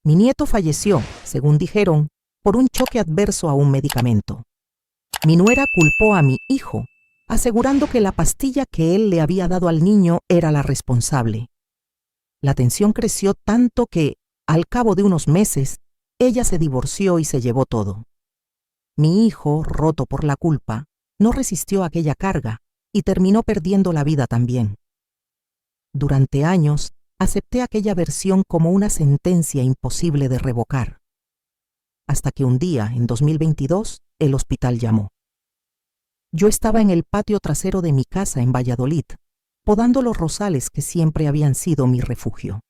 Mi nieto falleció, según dijeron, por un choque adverso a un medicamento. Mi nuera culpó a mi hijo, asegurando que la pastilla que él le había dado al niño era la responsable. La tensión creció tanto que, al cabo de unos meses, ella se divorció y se llevó todo. Mi hijo, roto por la culpa, no resistió aquella carga y terminó perdiendo la vida también. Durante años, acepté aquella versión como una sentencia imposible de revocar. Hasta que un día, en 2022, el hospital llamó. Yo estaba en el patio trasero de mi casa en Valladolid, podando los rosales que siempre habían sido mi refugio.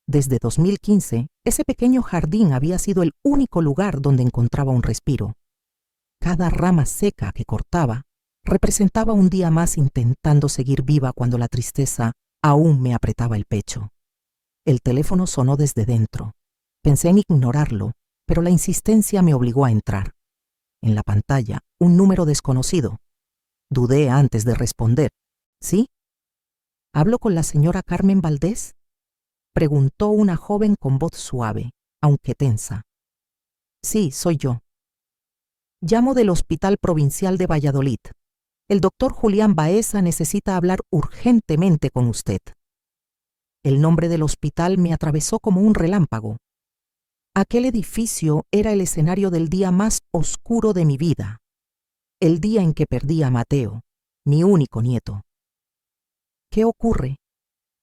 Desde 2015, ese pequeño jardín había sido el único lugar donde encontraba un respiro. Cada rama seca que cortaba representaba un día más intentando seguir viva cuando la tristeza aún me apretaba el pecho. El teléfono sonó desde dentro. Pensé en ignorarlo, pero la insistencia me obligó a entrar. En la pantalla, un número desconocido. Dudé antes de responder. ¿Sí? ¿Hablo con la señora Carmen Valdés? Preguntó una joven con voz suave, aunque tensa. Sí, soy yo. Llamo del Hospital Provincial de Valladolid. El doctor Julián Baeza necesita hablar urgentemente con usted. El nombre del hospital me atravesó como un relámpago. Aquel edificio era el escenario del día más oscuro de mi vida. El día en que perdí a Mateo, mi único nieto. ¿Qué ocurre?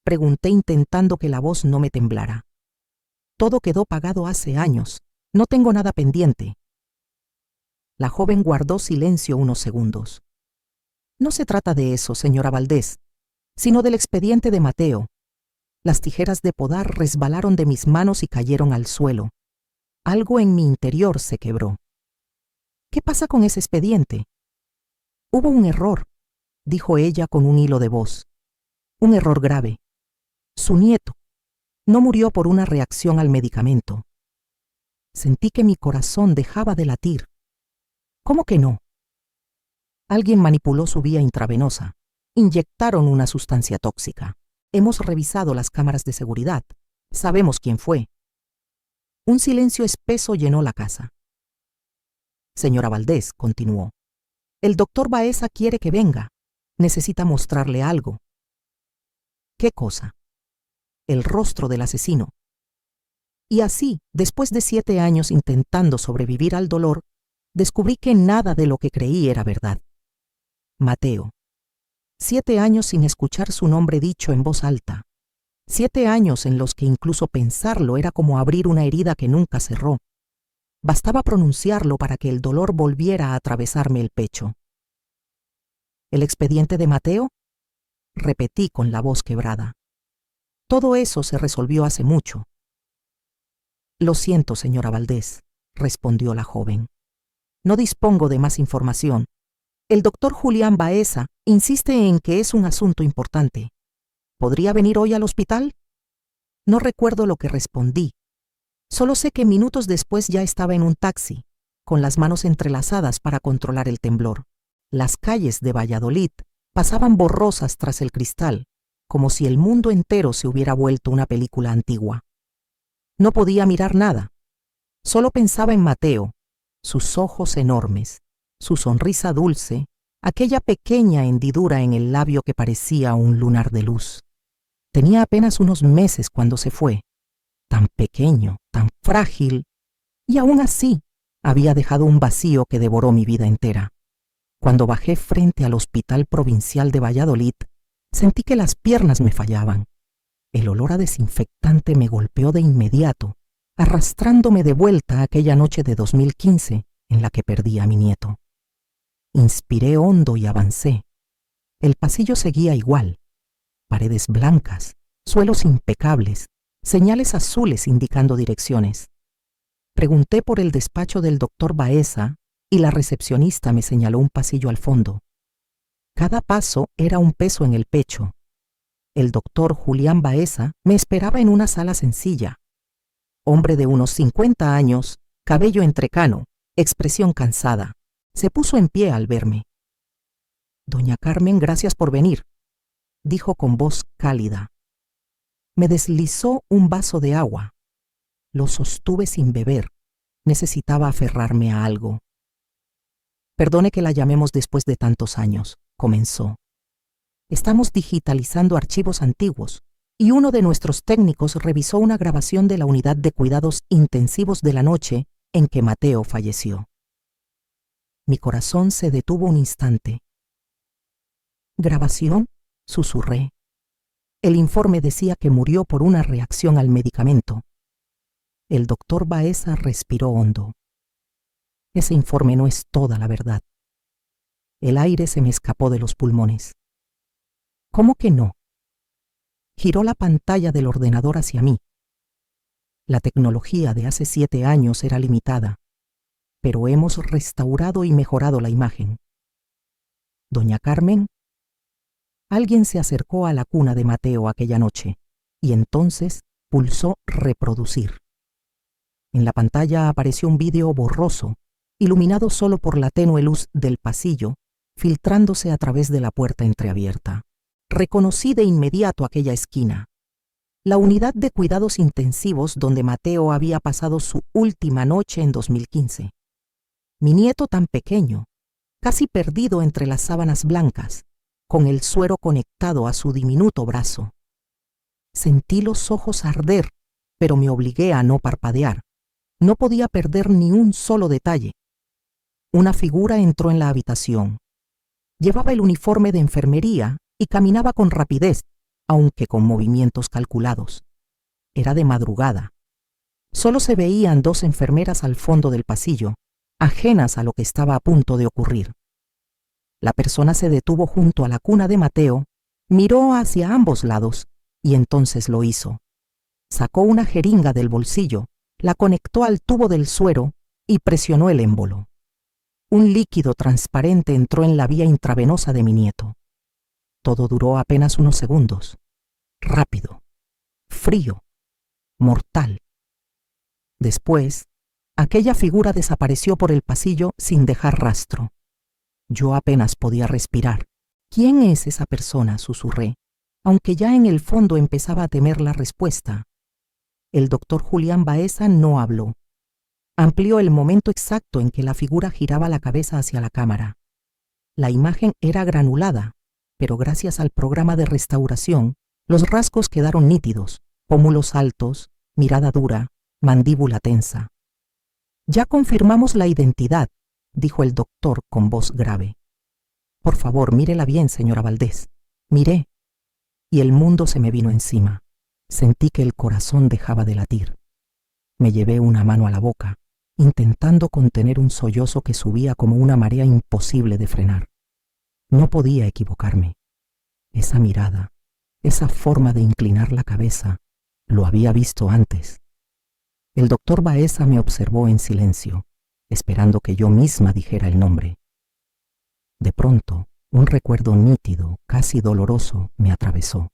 Pregunté intentando que la voz no me temblara. Todo quedó pagado hace años. No tengo nada pendiente. La joven guardó silencio unos segundos. No se trata de eso, señora Valdés, sino del expediente de Mateo. Las tijeras de podar resbalaron de mis manos y cayeron al suelo. Algo en mi interior se quebró. ¿Qué pasa con ese expediente? Hubo un error, dijo ella con un hilo de voz. Un error grave. Su nieto no murió por una reacción al medicamento. Sentí que mi corazón dejaba de latir. ¿Cómo que no? Alguien manipuló su vía intravenosa. Inyectaron una sustancia tóxica. Hemos revisado las cámaras de seguridad. Sabemos quién fue. Un silencio espeso llenó la casa. Señora Valdés, continuó. El doctor Baeza quiere que venga. Necesita mostrarle algo. ¿Qué cosa? El rostro del asesino. Y así, después de 7 años intentando sobrevivir al dolor, descubrí que nada de lo que creí era verdad. Mateo. 7 años sin escuchar su nombre dicho en voz alta. 7 años en los que incluso pensarlo era como abrir una herida que nunca cerró. Bastaba pronunciarlo para que el dolor volviera a atravesarme el pecho. ¿El expediente de Mateo? Repetí con la voz quebrada. Todo eso se resolvió hace mucho. Lo siento, señora Valdés, respondió la joven. No dispongo de más información. El doctor Julián Baeza insiste en que es un asunto importante. ¿Podría venir hoy al hospital? No recuerdo lo que respondí. Solo sé que minutos después ya estaba en un taxi, con las manos entrelazadas para controlar el temblor. Las calles de Valladolid pasaban borrosas tras el cristal, como si el mundo entero se hubiera vuelto una película antigua. No podía mirar nada. Solo pensaba en Mateo, sus ojos enormes, su sonrisa dulce, aquella pequeña hendidura en el labio que parecía un lunar de luz. Tenía apenas unos meses cuando se fue, tan pequeño, tan frágil, y aún así había dejado un vacío que devoró mi vida entera. Cuando bajé frente al Hospital Provincial de Valladolid, sentí que las piernas me fallaban. El olor a desinfectante me golpeó de inmediato, arrastrándome de vuelta a aquella noche de 2015 en la que perdí a mi nieto. Inspiré hondo y avancé. El pasillo seguía igual. Paredes blancas, suelos impecables, señales azules indicando direcciones. Pregunté por el despacho del doctor Baeza y la recepcionista me señaló un pasillo al fondo. Cada paso era un peso en el pecho. El doctor Julián Baeza me esperaba en una sala sencilla. Hombre de unos 50 años, cabello entrecano, expresión cansada. Se puso en pie al verme. Doña Carmen, gracias por venir, dijo con voz cálida. Me deslizó un vaso de agua. Lo sostuve sin beber. Necesitaba aferrarme a algo. Perdone que la llamemos después de tantos años, comenzó. Estamos digitalizando archivos antiguos y uno de nuestros técnicos revisó una grabación de la unidad de cuidados intensivos de la noche en que Mateo falleció. Mi corazón se detuvo un instante. ¿Grabación?, susurré. El informe decía que murió por una reacción al medicamento. El doctor Baeza respiró hondo. Ese informe no es toda la verdad. El aire se me escapó de los pulmones. ¿Cómo que no? Giró la pantalla del ordenador hacia mí. La tecnología de hace 7 años era limitada, pero hemos restaurado y mejorado la imagen. Doña Carmen, alguien se acercó a la cuna de Mateo aquella noche y entonces pulsó reproducir. En la pantalla apareció un vídeo borroso, iluminado solo por la tenue luz del pasillo, filtrándose a través de la puerta entreabierta. Reconocí de inmediato aquella esquina, la unidad de cuidados intensivos donde Mateo había pasado su última noche en 2015. Mi nieto tan pequeño, casi perdido entre las sábanas blancas, con el suero conectado a su diminuto brazo. Sentí los ojos arder, pero me obligué a no parpadear. No podía perder ni un solo detalle. Una figura entró en la habitación. Llevaba el uniforme de enfermería y caminaba con rapidez, aunque con movimientos calculados. Era de madrugada. Solo se veían 2 enfermeras al fondo del pasillo, ajenas a lo que estaba a punto de ocurrir. La persona se detuvo junto a la cuna de Mateo, miró hacia ambos lados y entonces lo hizo. Sacó una jeringa del bolsillo, la conectó al tubo del suero y presionó el émbolo. Un líquido transparente entró en la vía intravenosa de mi nieto. Todo duró apenas unos segundos. Rápido, frío, mortal. Después, aquella figura desapareció por el pasillo sin dejar rastro. Yo apenas podía respirar. ¿Quién es esa persona?, susurré, aunque ya en el fondo empezaba a temer la respuesta. El doctor Julián Baeza no habló. Amplió el momento exacto en que la figura giraba la cabeza hacia la cámara. La imagen era granulada, pero gracias al programa de restauración, los rasgos quedaron nítidos: pómulos altos, mirada dura, mandíbula tensa. Ya confirmamos la identidad, dijo el doctor con voz grave. Por favor, mírela bien, señora Valdés. Miré, y el mundo se me vino encima. Sentí que el corazón dejaba de latir. Me llevé una mano a la boca, intentando contener un sollozo que subía como una marea imposible de frenar. No podía equivocarme. Esa mirada, esa forma de inclinar la cabeza, lo había visto antes. El doctor Baeza me observó en silencio, esperando que yo misma dijera el nombre. De pronto, un recuerdo nítido, casi doloroso, me atravesó.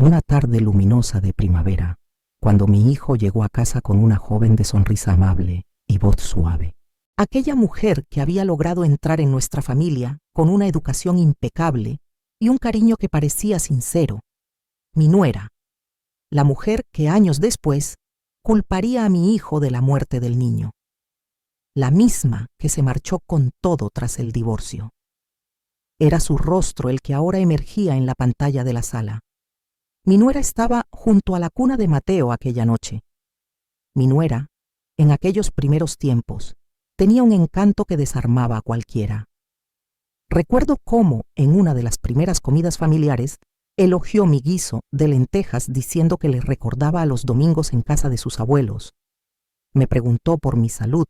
Una tarde luminosa de primavera, cuando mi hijo llegó a casa con una joven de sonrisa amable y voz suave. Aquella mujer que había logrado entrar en nuestra familia con una educación impecable y un cariño que parecía sincero. Mi nuera, la mujer que años después culparía a mi hijo de la muerte del niño. La misma que se marchó con todo tras el divorcio. Era su rostro el que ahora emergía en la pantalla de la sala. Mi nuera estaba junto a la cuna de Mateo aquella noche. Mi nuera, en aquellos primeros tiempos, tenía un encanto que desarmaba a cualquiera. Recuerdo cómo, en una de las primeras comidas familiares, elogió mi guiso de lentejas diciendo que le recordaba a los domingos en casa de sus abuelos. Me preguntó por mi salud,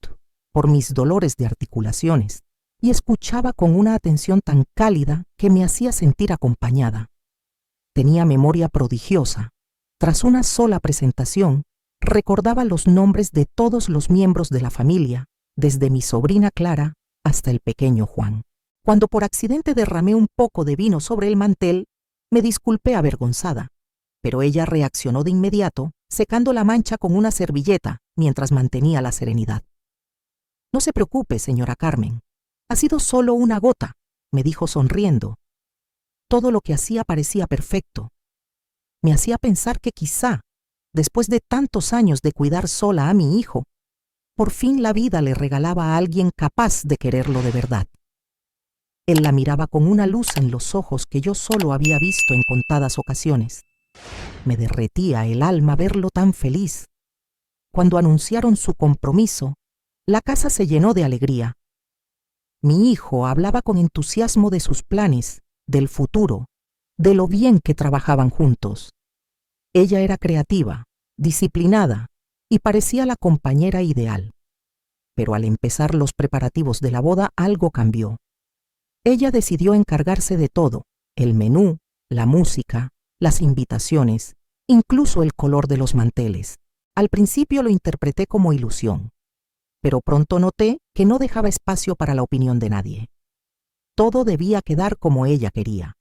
por mis dolores de articulaciones, y escuchaba con una atención tan cálida que me hacía sentir acompañada. Tenía memoria prodigiosa. Tras una sola presentación, recordaba los nombres de todos los miembros de la familia, desde mi sobrina Clara hasta el pequeño Juan. Cuando por accidente derramé un poco de vino sobre el mantel, me disculpé avergonzada, pero ella reaccionó de inmediato, secando la mancha con una servilleta mientras mantenía la serenidad. «No se preocupe, señora Carmen. Ha sido solo una gota», me dijo sonriendo. Todo lo que hacía parecía perfecto. Me hacía pensar que quizá, después de tantos años de cuidar sola a mi hijo, por fin la vida le regalaba a alguien capaz de quererlo de verdad. Él la miraba con una luz en los ojos que yo solo había visto en contadas ocasiones. Me derretía el alma verlo tan feliz. Cuando anunciaron su compromiso, la casa se llenó de alegría. Mi hijo hablaba con entusiasmo de sus planes, del futuro, de lo bien que trabajaban juntos. Ella era creativa, disciplinada y parecía la compañera ideal. Pero al empezar los preparativos de la boda algo cambió. Ella decidió encargarse de todo: el menú, la música, las invitaciones, incluso el color de los manteles. Al principio lo interpreté como ilusión, pero pronto noté que no dejaba espacio para la opinión de nadie. Todo debía quedar como ella quería.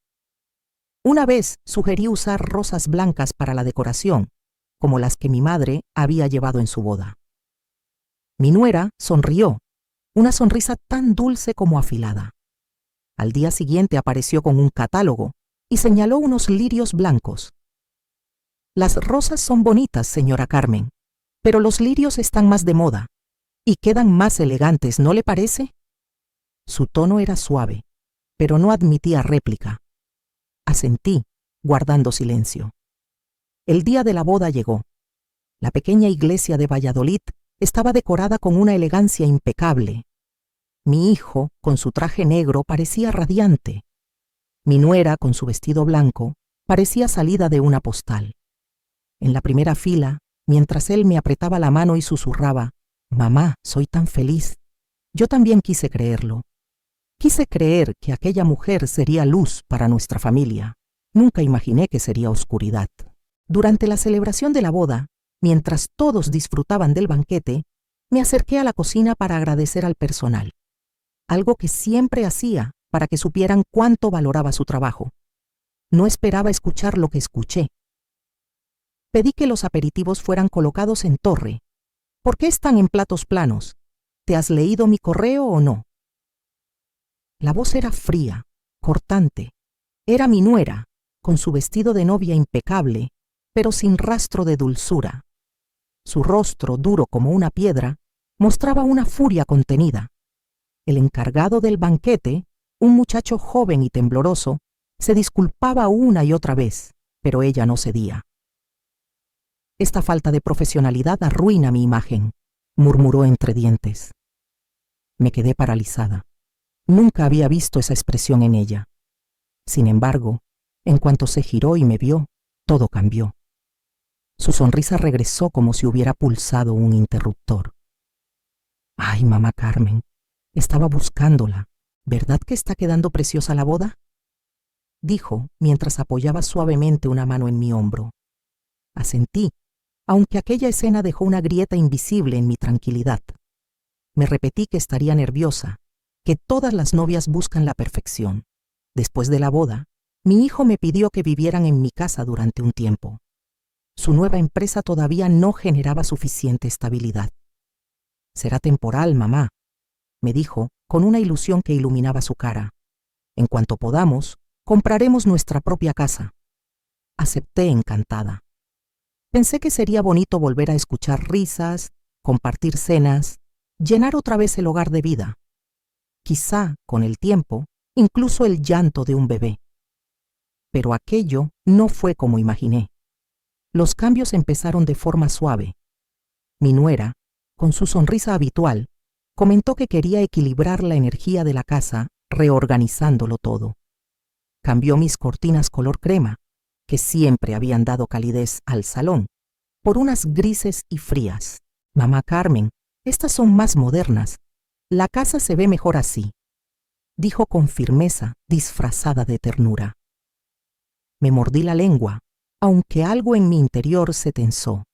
Una vez sugerí usar rosas blancas para la decoración, como las que mi madre había llevado en su boda. Mi nuera sonrió, una sonrisa tan dulce como afilada. Al día siguiente apareció con un catálogo y señaló unos lirios blancos. Las rosas son bonitas, señora Carmen, pero los lirios están más de moda y quedan más elegantes, ¿no le parece? Su tono era suave, pero no admitía réplica. Asentí, guardando silencio. El día de la boda llegó. La pequeña iglesia de Valladolid estaba decorada con una elegancia impecable. Mi hijo, con su traje negro, parecía radiante. Mi nuera, con su vestido blanco, parecía salida de una postal. En la primera fila, mientras él me apretaba la mano y susurraba: «Mamá, soy tan feliz», yo también quise creerlo. Quise creer que aquella mujer sería luz para nuestra familia. Nunca imaginé que sería oscuridad. Durante la celebración de la boda, mientras todos disfrutaban del banquete, me acerqué a la cocina para agradecer al personal. Algo que siempre hacía para que supieran cuánto valoraba su trabajo. No esperaba escuchar lo que escuché. Pedí que los aperitivos fueran colocados en torre. ¿Por qué están en platos planos? ¿Te has leído mi correo o no? La voz era fría, cortante. Era mi nuera, con su vestido de novia impecable, pero sin rastro de dulzura. Su rostro, duro como una piedra, mostraba una furia contenida. El encargado del banquete, un muchacho joven y tembloroso, se disculpaba una y otra vez, pero ella no cedía. «Esta falta de profesionalidad arruina mi imagen», murmuró entre dientes. Me quedé paralizada. Nunca había visto esa expresión en ella. Sin embargo, en cuanto se giró y me vio, todo cambió. Su sonrisa regresó como si hubiera pulsado un interruptor. «Ay, mamá Carmen, estaba buscándola. ¿Verdad que está quedando preciosa la boda?», dijo mientras apoyaba suavemente una mano en mi hombro. Asentí, aunque aquella escena dejó una grieta invisible en mi tranquilidad. Me repetí que estaría nerviosa, que todas las novias buscan la perfección. Después de la boda, mi hijo me pidió que vivieran en mi casa durante un tiempo. Su nueva empresa todavía no generaba suficiente estabilidad. «Será temporal, mamá», me dijo con una ilusión que iluminaba su cara. «En cuanto podamos, compraremos nuestra propia casa». Acepté encantada. Pensé que sería bonito volver a escuchar risas, compartir cenas, llenar otra vez el hogar de vida. Quizá, con el tiempo, incluso el llanto de un bebé. Pero aquello no fue como imaginé. Los cambios empezaron de forma suave. Mi nuera, con su sonrisa habitual, comentó que quería equilibrar la energía de la casa reorganizándolo todo. Cambió mis cortinas color crema, que siempre habían dado calidez al salón, por unas grises y frías. «Mamá Carmen, estas son más modernas. La casa se ve mejor así», dijo con firmeza, disfrazada de ternura. Me mordí la lengua, aunque algo en mi interior se tensó.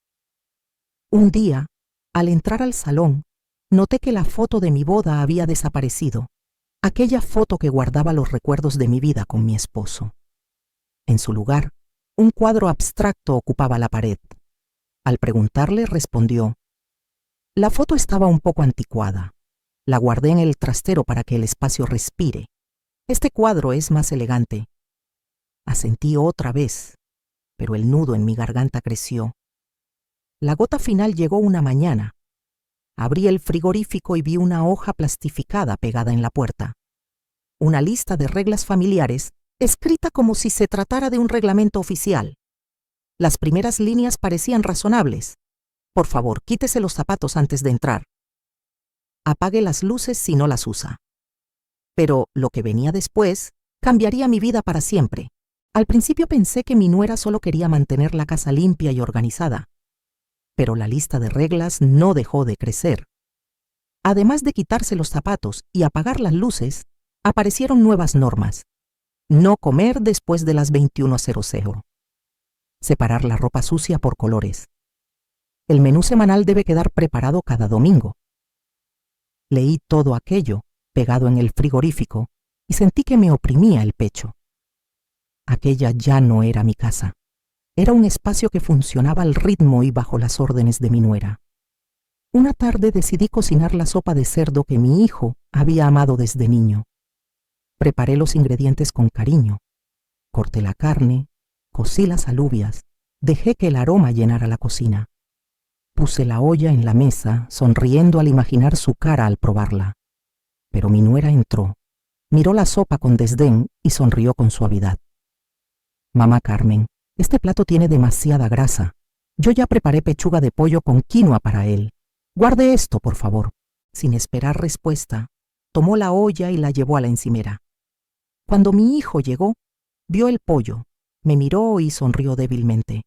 Un día, al entrar al salón, noté que la foto de mi boda había desaparecido, aquella foto que guardaba los recuerdos de mi vida con mi esposo. En su lugar, un cuadro abstracto ocupaba la pared. Al preguntarle, respondió: «La foto estaba un poco anticuada. La guardé en el trastero para que el espacio respire. Este cuadro es más elegante». Asentí otra vez, pero el nudo en mi garganta creció. La gota final llegó una mañana. Abrí el frigorífico y vi una hoja plastificada pegada en la puerta. Una lista de reglas familiares, escrita como si se tratara de un reglamento oficial. Las primeras líneas parecían razonables. Por favor, quítese los zapatos antes de entrar. Apague las luces si no las usa. Pero lo que venía después cambiaría mi vida para siempre. Al principio pensé que mi nuera solo quería mantener la casa limpia y organizada. Pero la lista de reglas no dejó de crecer. Además de quitarse los zapatos y apagar las luces, aparecieron nuevas normas. No comer después de las 21:00. Separar la ropa sucia por colores. El menú semanal debe quedar preparado cada domingo. Leí todo aquello, pegado en el frigorífico, y sentí que me oprimía el pecho. Aquella ya no era mi casa. Era un espacio que funcionaba al ritmo y bajo las órdenes de mi nuera. Una tarde decidí cocinar la sopa de cerdo que mi hijo había amado desde niño. Preparé los ingredientes con cariño. Corté la carne, cocí las alubias, dejé que el aroma llenara la cocina. Puse la olla en la mesa, sonriendo al imaginar su cara al probarla. Pero mi nuera entró, miró la sopa con desdén y sonrió con suavidad. Mamá Carmen, este plato tiene demasiada grasa. Yo ya preparé pechuga de pollo con quinoa para él. Guarde esto, por favor. Sin esperar respuesta, tomó la olla y la llevó a la encimera. Cuando mi hijo llegó, vio el pollo, me miró y sonrió débilmente.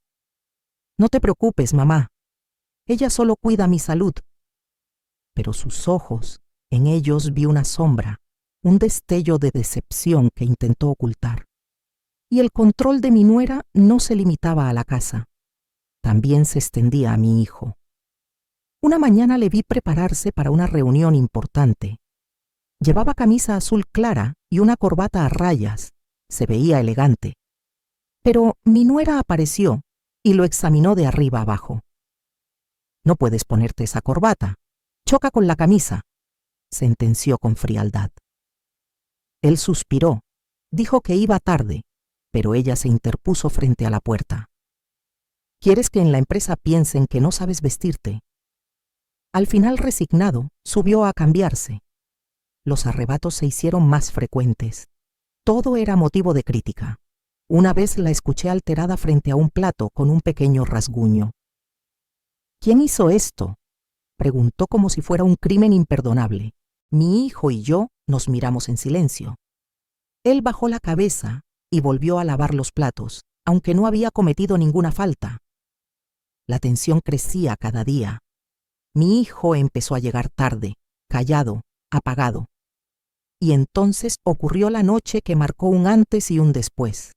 No te preocupes, mamá. Ella solo cuida mi salud. Pero sus ojos, en ellos vi una sombra, un destello de decepción que intentó ocultar. Y el control de mi nuera no se limitaba a la casa. También se extendía a mi hijo. Una mañana le vi prepararse para una reunión importante. Llevaba camisa azul clara y una corbata a rayas. Se veía elegante. Pero mi nuera apareció y lo examinó de arriba abajo. No puedes ponerte esa corbata. Choca con la camisa, sentenció con frialdad. Él suspiró, dijo que iba tarde, pero ella se interpuso frente a la puerta. ¿Quieres que en la empresa piensen que no sabes vestirte? Al final, resignado, subió a cambiarse. Los arrebatos se hicieron más frecuentes. Todo era motivo de crítica. Una vez la escuché alterada frente a un plato con un pequeño rasguño. ¿Quién hizo esto?, preguntó como si fuera un crimen imperdonable. Mi hijo y yo nos miramos en silencio. Él bajó la cabeza y volvió a lavar los platos, aunque no había cometido ninguna falta. La tensión crecía cada día. Mi hijo empezó a llegar tarde, callado, apagado. Y entonces ocurrió la noche que marcó un antes y un después.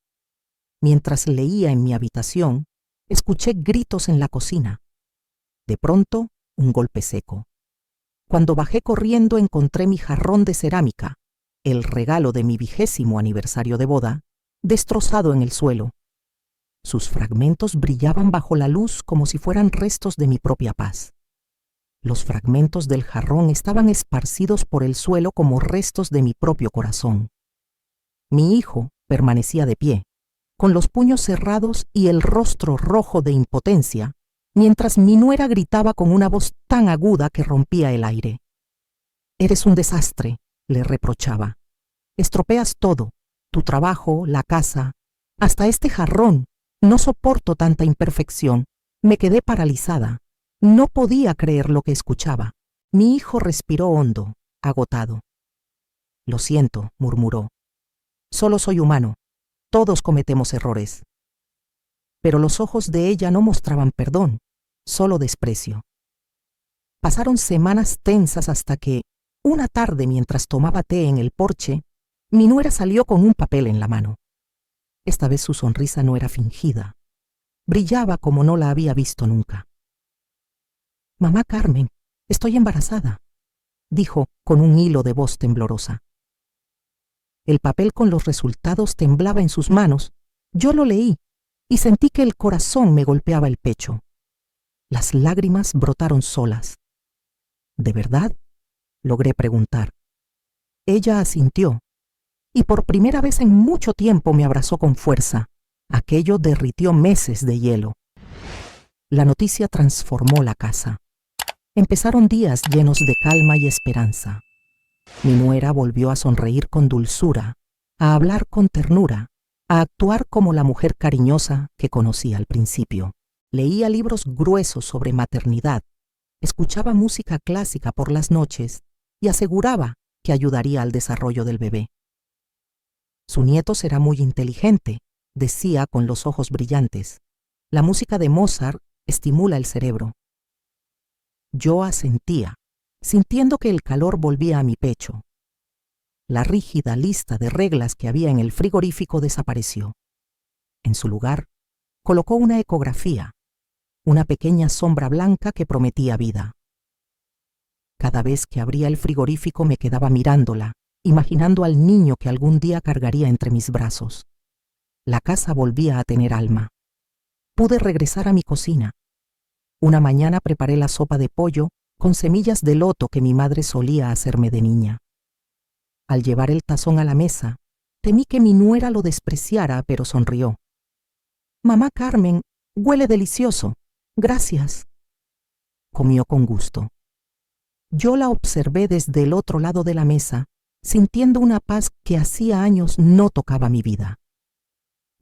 Mientras leía en mi habitación, escuché gritos en la cocina. De pronto, un golpe seco. Cuando bajé corriendo encontré mi jarrón de cerámica, el regalo de mi 20º aniversario de boda, destrozado en el suelo. Sus fragmentos brillaban bajo la luz como si fueran restos de mi propia paz. Los fragmentos del jarrón estaban esparcidos por el suelo como restos de mi propio corazón. Mi hijo permanecía de pie, con los puños cerrados y el rostro rojo de impotencia, mientras mi nuera gritaba con una voz tan aguda que rompía el aire. «Eres un desastre», le reprochaba. «Estropeas todo, tu trabajo, la casa, hasta este jarrón. No soporto tanta imperfección». Me quedé paralizada. No podía creer lo que escuchaba. Mi hijo respiró hondo, agotado. «Lo siento», murmuró. «Solo soy humano. Todos cometemos errores». Pero los ojos de ella no mostraban perdón, solo desprecio. Pasaron semanas tensas hasta que, una tarde mientras tomaba té en el porche, mi nuera salió con un papel en la mano. Esta vez su sonrisa no era fingida. Brillaba como no la había visto nunca. «Mamá Carmen, estoy embarazada», dijo con un hilo de voz temblorosa. El papel con los resultados temblaba en sus manos. Yo lo leí y sentí que el corazón me golpeaba el pecho. Las lágrimas brotaron solas. «¿De verdad?», logré preguntar. Ella asintió, y por primera vez en mucho tiempo me abrazó con fuerza. Aquello derritió meses de hielo. La noticia transformó la casa. Empezaron días llenos de calma y esperanza. Mi nuera volvió a sonreír con dulzura, a hablar con ternura, a actuar como la mujer cariñosa que conocí al principio. Leía libros gruesos sobre maternidad, escuchaba música clásica por las noches y aseguraba que ayudaría al desarrollo del bebé. Su nieto será muy inteligente, decía con los ojos brillantes. La música de Mozart estimula el cerebro. Yo asentía, sintiendo que el calor volvía a mi pecho. La rígida lista de reglas que había en el frigorífico desapareció. En su lugar, colocó una ecografía, una pequeña sombra blanca que prometía vida. Cada vez que abría el frigorífico me quedaba mirándola, imaginando al niño que algún día cargaría entre mis brazos. La casa volvía a tener alma. Pude regresar a mi cocina. Una mañana preparé la sopa de pollo con semillas de loto que mi madre solía hacerme de niña. Al llevar el tazón a la mesa, temí que mi nuera lo despreciara, pero sonrió. «Mamá Carmen, huele delicioso. Gracias». Comió con gusto. Yo la observé desde el otro lado de la mesa, sintiendo una paz que hacía años no tocaba mi vida.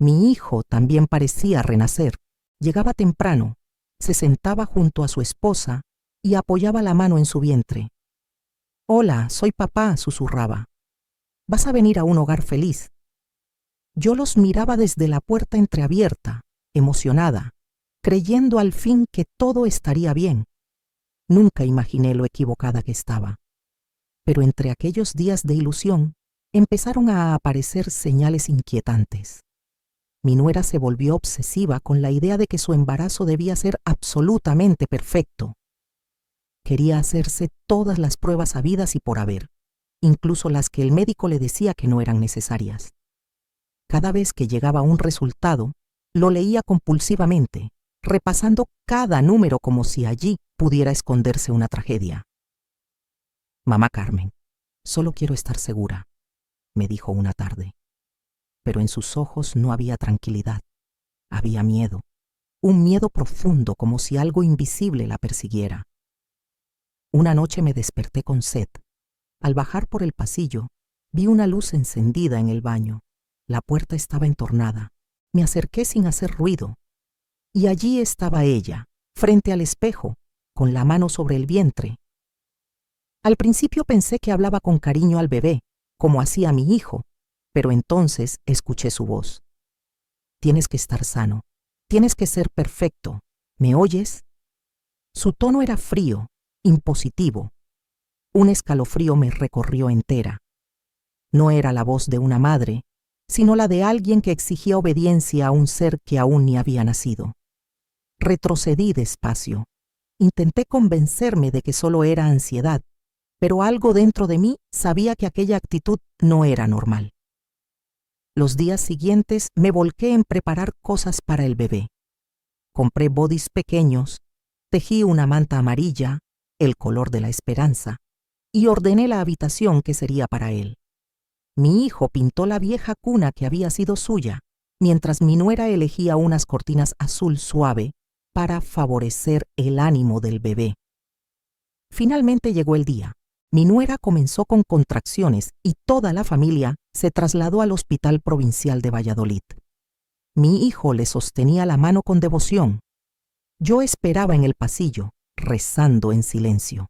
Mi hijo también parecía renacer. Llegaba temprano, se sentaba junto a su esposa y apoyaba la mano en su vientre. «Hola, soy papá», susurraba. «Vas a venir a un hogar feliz». Yo los miraba desde la puerta entreabierta, emocionada, creyendo al fin que todo estaría bien. Nunca imaginé lo equivocada que estaba. Pero entre aquellos días de ilusión, empezaron a aparecer señales inquietantes. Mi nuera se volvió obsesiva con la idea de que su embarazo debía ser absolutamente perfecto. Quería hacerse todas las pruebas habidas y por haber, incluso las que el médico le decía que no eran necesarias. Cada vez que llegaba un resultado, lo leía compulsivamente, repasando cada número como si allí pudiera esconderse una tragedia. «Mamá Carmen, solo quiero estar segura», me dijo una tarde. Pero en sus ojos no había tranquilidad, había miedo, un miedo profundo como si algo invisible la persiguiera. Una noche me desperté con sed. Al bajar por el pasillo, vi una luz encendida en el baño. La puerta estaba entornada. Me acerqué sin hacer ruido. Y allí estaba ella, frente al espejo, con la mano sobre el vientre. Al principio pensé que hablaba con cariño al bebé, como hacía mi hijo, pero entonces escuché su voz. «Tienes que estar sano, tienes que ser perfecto. ¿Me oyes?» Su tono era frío, impositivo. Un escalofrío me recorrió entera. No era la voz de una madre, sino la de alguien que exigía obediencia a un ser que aún ni había nacido. Retrocedí despacio. Intenté convencerme de que solo era ansiedad, pero algo dentro de mí sabía que aquella actitud no era normal. Los días siguientes me volqué en preparar cosas para el bebé. Compré bodys pequeños, tejí una manta amarilla, el color de la esperanza, y ordené la habitación que sería para él. Mi hijo pintó la vieja cuna que había sido suya, mientras mi nuera elegía unas cortinas azul suave para favorecer el ánimo del bebé. Finalmente llegó el día. Mi nuera comenzó con contracciones y toda la familia se trasladó al Hospital Provincial de Valladolid. Mi hijo le sostenía la mano con devoción. Yo esperaba en el pasillo, rezando en silencio.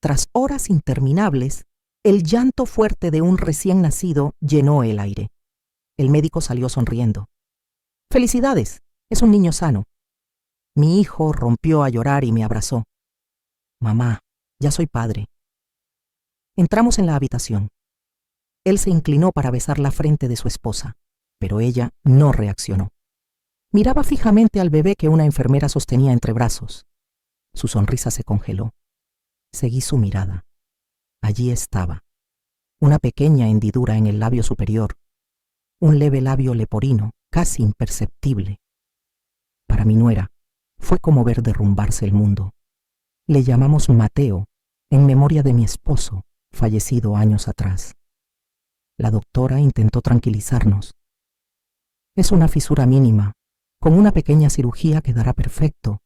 Tras horas interminables, el llanto fuerte de un recién nacido llenó el aire. El médico salió sonriendo. «Felicidades, es un niño sano». Mi hijo rompió a llorar y me abrazó. «Mamá, ya soy padre». Entramos en la habitación. Él se inclinó para besar la frente de su esposa, pero ella no reaccionó. Miraba fijamente al bebé que una enfermera sostenía entre brazos. Su sonrisa se congeló. Seguí su mirada. Allí estaba, una pequeña hendidura en el labio superior, un leve labio leporino, casi imperceptible. Para mi nuera, fue como ver derrumbarse el mundo. Le llamamos Mateo, en memoria de mi esposo, fallecido años atrás. La doctora intentó tranquilizarnos. «Es una fisura mínima, Con una pequeña cirugía quedará perfecto.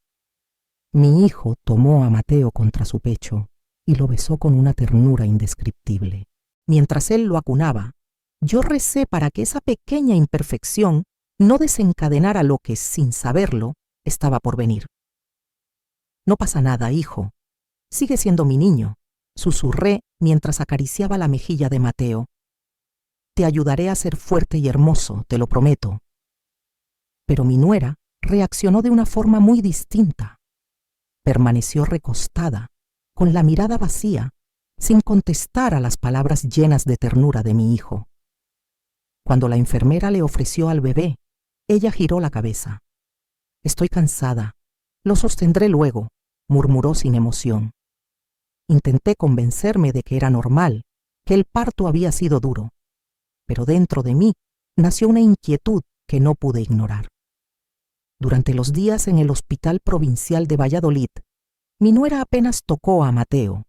Mi hijo tomó a Mateo contra su pecho y lo besó con una ternura indescriptible. Mientras él lo acunaba, yo recé para que esa pequeña imperfección no desencadenara lo que, sin saberlo, estaba por venir. No pasa nada, hijo. Sigue siendo mi niño, susurré mientras acariciaba la mejilla de Mateo. Te ayudaré a ser fuerte y hermoso, te lo prometo. Pero mi nuera reaccionó de una forma muy distinta. Permaneció recostada, con la mirada vacía, sin contestar a las palabras llenas de ternura de mi hijo. Cuando la enfermera le ofreció al bebé, ella giró la cabeza. Estoy cansada. Lo sostendré luego, murmuró sin emoción. Intenté convencerme de que era normal, que el parto había sido duro, pero dentro de mí nació una inquietud que no pude ignorar. Durante los días en el Hospital Provincial de Valladolid, mi nuera apenas tocó a Mateo.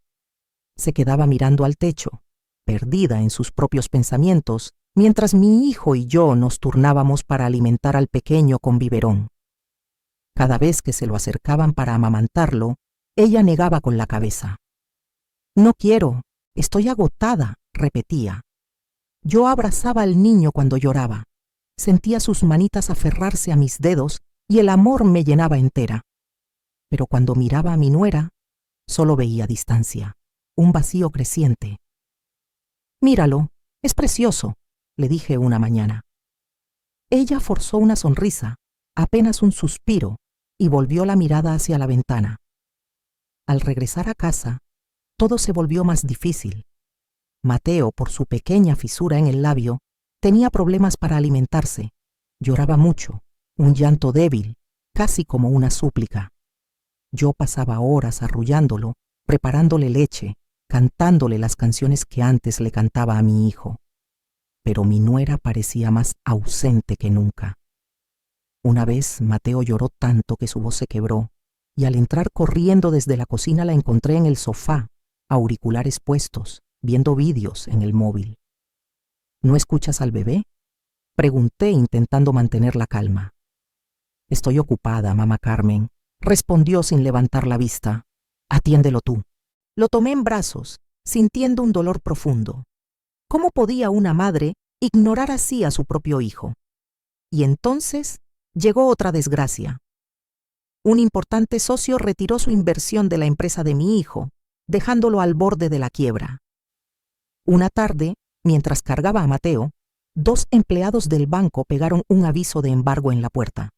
Se quedaba mirando al techo, perdida en sus propios pensamientos, mientras mi hijo y yo nos turnábamos para alimentar al pequeño con biberón. Cada vez que se lo acercaban para amamantarlo, ella negaba con la cabeza. No quiero, estoy agotada, repetía. Yo abrazaba al niño cuando lloraba. Sentía sus manitas aferrarse a mis dedos y el amor me llenaba entera. Pero cuando miraba a mi nuera, solo veía distancia, un vacío creciente. Míralo, es precioso, le dije una mañana. Ella forzó una sonrisa, apenas un suspiro, y volvió la mirada hacia la ventana. Al regresar a casa, todo se volvió más difícil. Mateo, por su pequeña fisura en el labio, tenía problemas para alimentarse. Lloraba mucho, un llanto débil, casi como una súplica. Yo pasaba horas arrullándolo, preparándole leche, cantándole las canciones que antes le cantaba a mi hijo. Pero mi nuera parecía más ausente que nunca. Una vez Mateo lloró tanto que su voz se quebró, y al entrar corriendo desde la cocina la encontré en el sofá, auriculares puestos, viendo vídeos en el móvil. ¿No escuchas al bebé?, pregunté intentando mantener la calma. Estoy ocupada, mamá Carmen, respondió sin levantar la vista. Atiéndelo tú. Lo tomé en brazos, sintiendo un dolor profundo. ¿Cómo podía una madre ignorar así a su propio hijo? Y entonces llegó otra desgracia. Un importante socio retiró su inversión de la empresa de mi hijo, dejándolo al borde de la quiebra. Una tarde, mientras cargaba a Mateo, 2 empleados del banco pegaron un aviso de embargo en la puerta.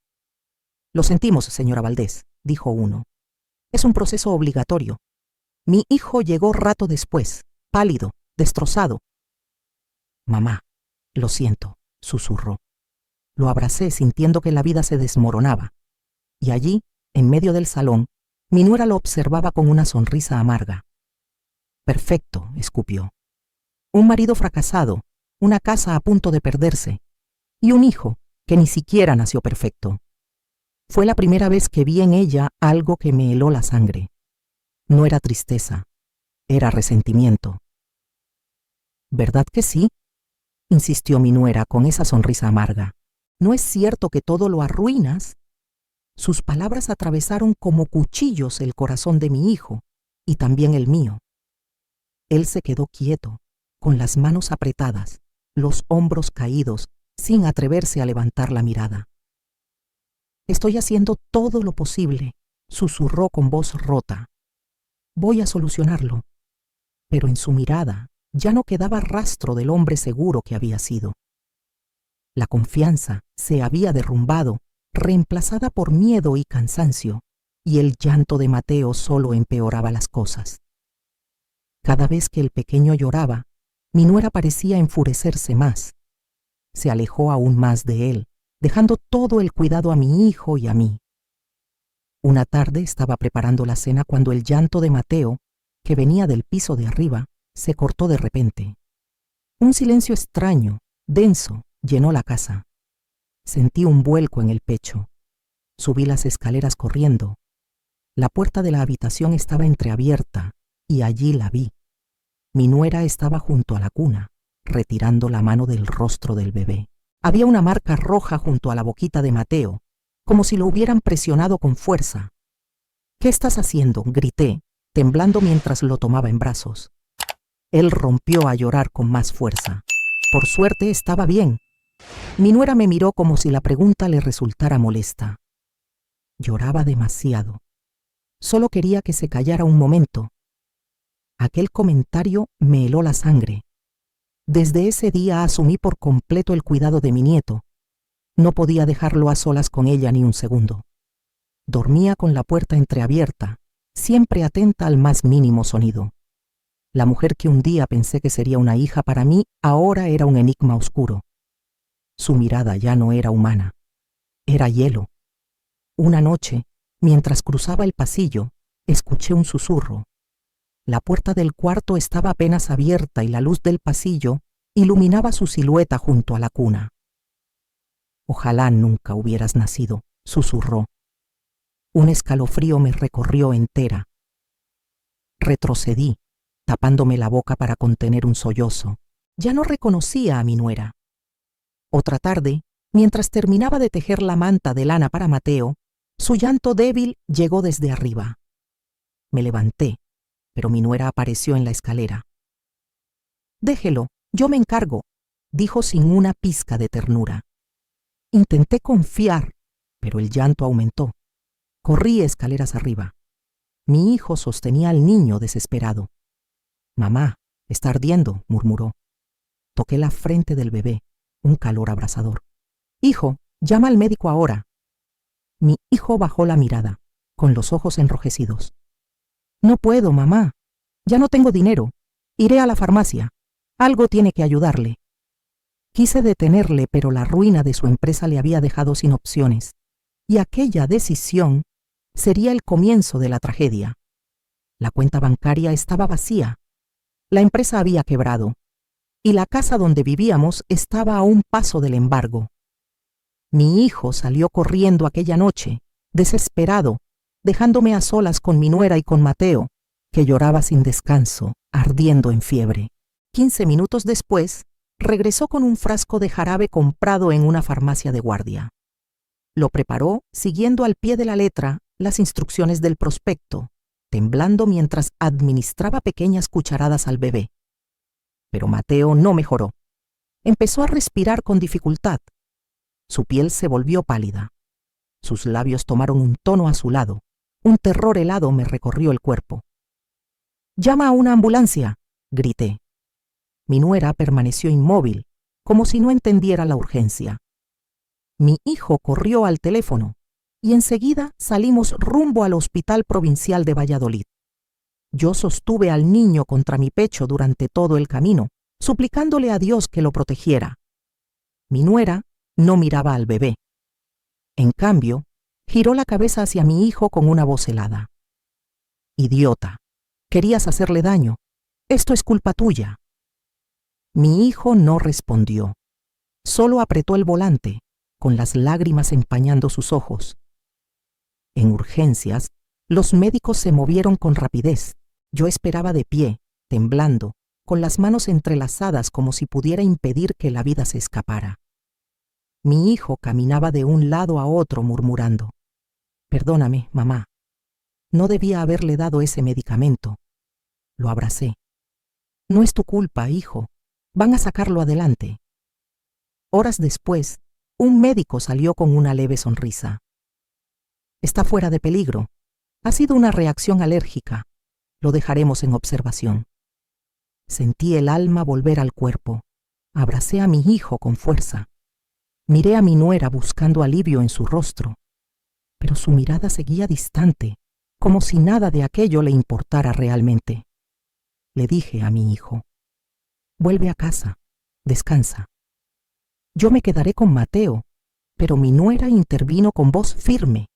Lo sentimos, señora Valdés, dijo uno. Es un proceso obligatorio. Mi hijo llegó rato después, pálido, destrozado. Mamá, lo siento, susurró. Lo abracé sintiendo que la vida se desmoronaba. Y allí, en medio del salón, mi nuera lo observaba con una sonrisa amarga. Perfecto, escupió. Un marido fracasado, una casa a punto de perderse, y un hijo que ni siquiera nació perfecto. Fue la primera vez que vi en ella algo que me heló la sangre. No era tristeza, era resentimiento. ¿Verdad que sí?, insistió mi nuera con esa sonrisa amarga. ¿No es cierto que todo lo arruinas? Sus palabras atravesaron como cuchillos el corazón de mi hijo y también el mío. Él se quedó quieto, con las manos apretadas, los hombros caídos, sin atreverse a levantar la mirada. Estoy haciendo todo lo posible, susurró con voz rota. Voy a solucionarlo. Pero en su mirada ya no quedaba rastro del hombre seguro que había sido. La confianza se había derrumbado, reemplazada por miedo y cansancio, y el llanto de Mateo solo empeoraba las cosas. Cada vez que el pequeño lloraba, mi nuera parecía enfurecerse más. Se alejó aún más de él, dejando todo el cuidado a mi hijo y a mí. Una tarde estaba preparando la cena cuando el llanto de Mateo, que venía del piso de arriba, se cortó de repente. Un silencio extraño, denso, llenó la casa. Sentí un vuelco en el pecho. Subí las escaleras corriendo. La puerta de la habitación estaba entreabierta y allí la vi. Mi nuera estaba junto a la cuna, retirando la mano del rostro del bebé. Había una marca roja junto a la boquita de Mateo, como si lo hubieran presionado con fuerza. «¿Qué estás haciendo?», grité, temblando mientras lo tomaba en brazos. Él rompió a llorar con más fuerza. Por suerte estaba bien. Mi nuera me miró como si la pregunta le resultara molesta. Lloraba demasiado. Solo quería que se callara un momento. Aquel comentario me heló la sangre. Desde ese día asumí por completo el cuidado de mi nieto. No podía dejarlo a solas con ella ni un segundo. Dormía con la puerta entreabierta, siempre atenta al más mínimo sonido. La mujer que un día pensé que sería una hija para mí, ahora era un enigma oscuro. Su mirada ya no era humana, era hielo. Una noche, mientras cruzaba el pasillo, escuché un susurro. La puerta del cuarto estaba apenas abierta y la luz del pasillo iluminaba su silueta junto a la cuna. «Ojalá nunca hubieras nacido», susurró. Un escalofrío me recorrió entera. Retrocedí, tapándome la boca para contener un sollozo. Ya no reconocía a mi nuera. Otra tarde, mientras terminaba de tejer la manta de lana para Mateo, su llanto débil llegó desde arriba. Me levanté, pero mi nuera apareció en la escalera. «Déjelo, yo me encargo», dijo sin una pizca de ternura. Intenté confiar, pero el llanto aumentó. Corrí escaleras arriba. Mi hijo sostenía al niño desesperado. «Mamá, está ardiendo», murmuró. Toqué la frente del bebé, un calor abrasador. «Hijo, llama al médico ahora». Mi hijo bajó la mirada, con los ojos enrojecidos. «No puedo, mamá. Ya no tengo dinero. Iré a la farmacia. Algo tiene que ayudarle». Quise detenerle, pero la ruina de su empresa le había dejado sin opciones, y aquella decisión sería el comienzo de la tragedia. La cuenta bancaria estaba vacía. La empresa había quebrado, y la casa donde vivíamos estaba a un paso del embargo. Mi hijo salió corriendo aquella noche, desesperado, dejándome a solas con mi nuera y con Mateo, que lloraba sin descanso, ardiendo en fiebre. 15 minutos después, regresó con un frasco de jarabe comprado en una farmacia de guardia. Lo preparó siguiendo al pie de la letra las instrucciones del prospecto, temblando mientras administraba pequeñas cucharadas al bebé. Pero Mateo no mejoró. Empezó a respirar con dificultad. Su piel se volvió pálida. Sus labios tomaron un tono azulado. Un terror helado me recorrió el cuerpo. «Llama a una ambulancia», grité. Mi nuera permaneció inmóvil, como si no entendiera la urgencia. Mi hijo corrió al teléfono y enseguida salimos rumbo al Hospital Provincial de Valladolid. Yo sostuve al niño contra mi pecho durante todo el camino, suplicándole a Dios que lo protegiera. Mi nuera no miraba al bebé. En cambio, giró la cabeza hacia mi hijo con una voz helada. «Idiota, querías hacerle daño. Esto es culpa tuya». Mi hijo no respondió. Solo apretó el volante, con las lágrimas empañando sus ojos. En urgencias, los médicos se movieron con rapidez. Yo esperaba de pie, temblando, con las manos entrelazadas como si pudiera impedir que la vida se escapara. Mi hijo caminaba de un lado a otro murmurando: «Perdóname, mamá. No debía haberle dado ese medicamento». Lo abracé. «No es tu culpa, hijo. Van a sacarlo adelante». Horas después, un médico salió con una leve sonrisa. «Está fuera de peligro. Ha sido una reacción alérgica. Lo dejaremos en observación». Sentí el alma volver al cuerpo. Abracé a mi hijo con fuerza. Miré a mi nuera buscando alivio en su rostro, pero su mirada seguía distante, como si nada de aquello le importara realmente. Le dije a mi hijo: «Vuelve a casa, descansa». «Yo me quedaré con Mateo», pero mi nuera intervino con voz firme.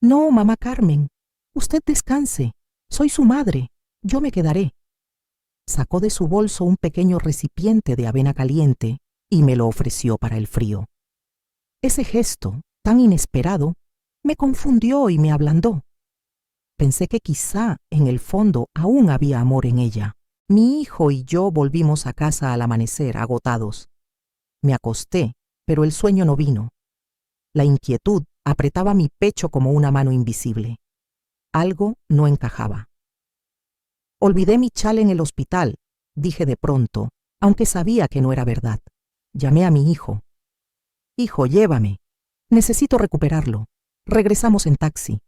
«No, mamá Carmen, usted descanse. Soy su madre. Yo me quedaré». Sacó de su bolso un pequeño recipiente de avena caliente y me lo ofreció para el frío. Ese gesto, tan inesperado, me confundió y me ablandó. Pensé que quizá, en el fondo, aún había amor en ella. Mi hijo y yo volvimos a casa al amanecer, agotados. Me acosté, pero el sueño no vino. La inquietud Apretaba mi pecho como una mano invisible. Algo no encajaba. Olvidé mi chal en el hospital, dije de pronto, aunque sabía que no era verdad. Llamé a mi hijo. Hijo, llévame. Necesito recuperarlo. Regresamos en taxi.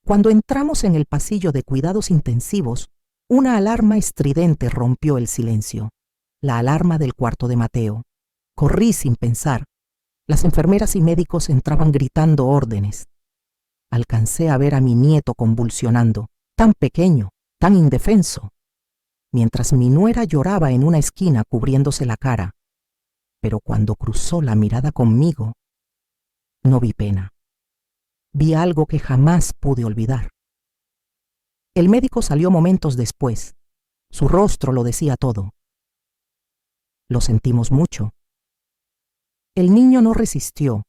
Cuando entramos en el pasillo de cuidados intensivos, una alarma estridente rompió el silencio. La alarma del cuarto de Mateo. Corrí sin pensar. Las enfermeras y médicos entraban gritando órdenes. Alcancé a ver a mi nieto convulsionando, tan pequeño, tan indefenso, mientras mi nuera lloraba en una esquina cubriéndose la cara. Pero cuando cruzó la mirada conmigo, no vi pena. Vi algo que jamás pude olvidar. El médico salió momentos después. Su rostro lo decía todo. Lo sentimos mucho. El niño no resistió.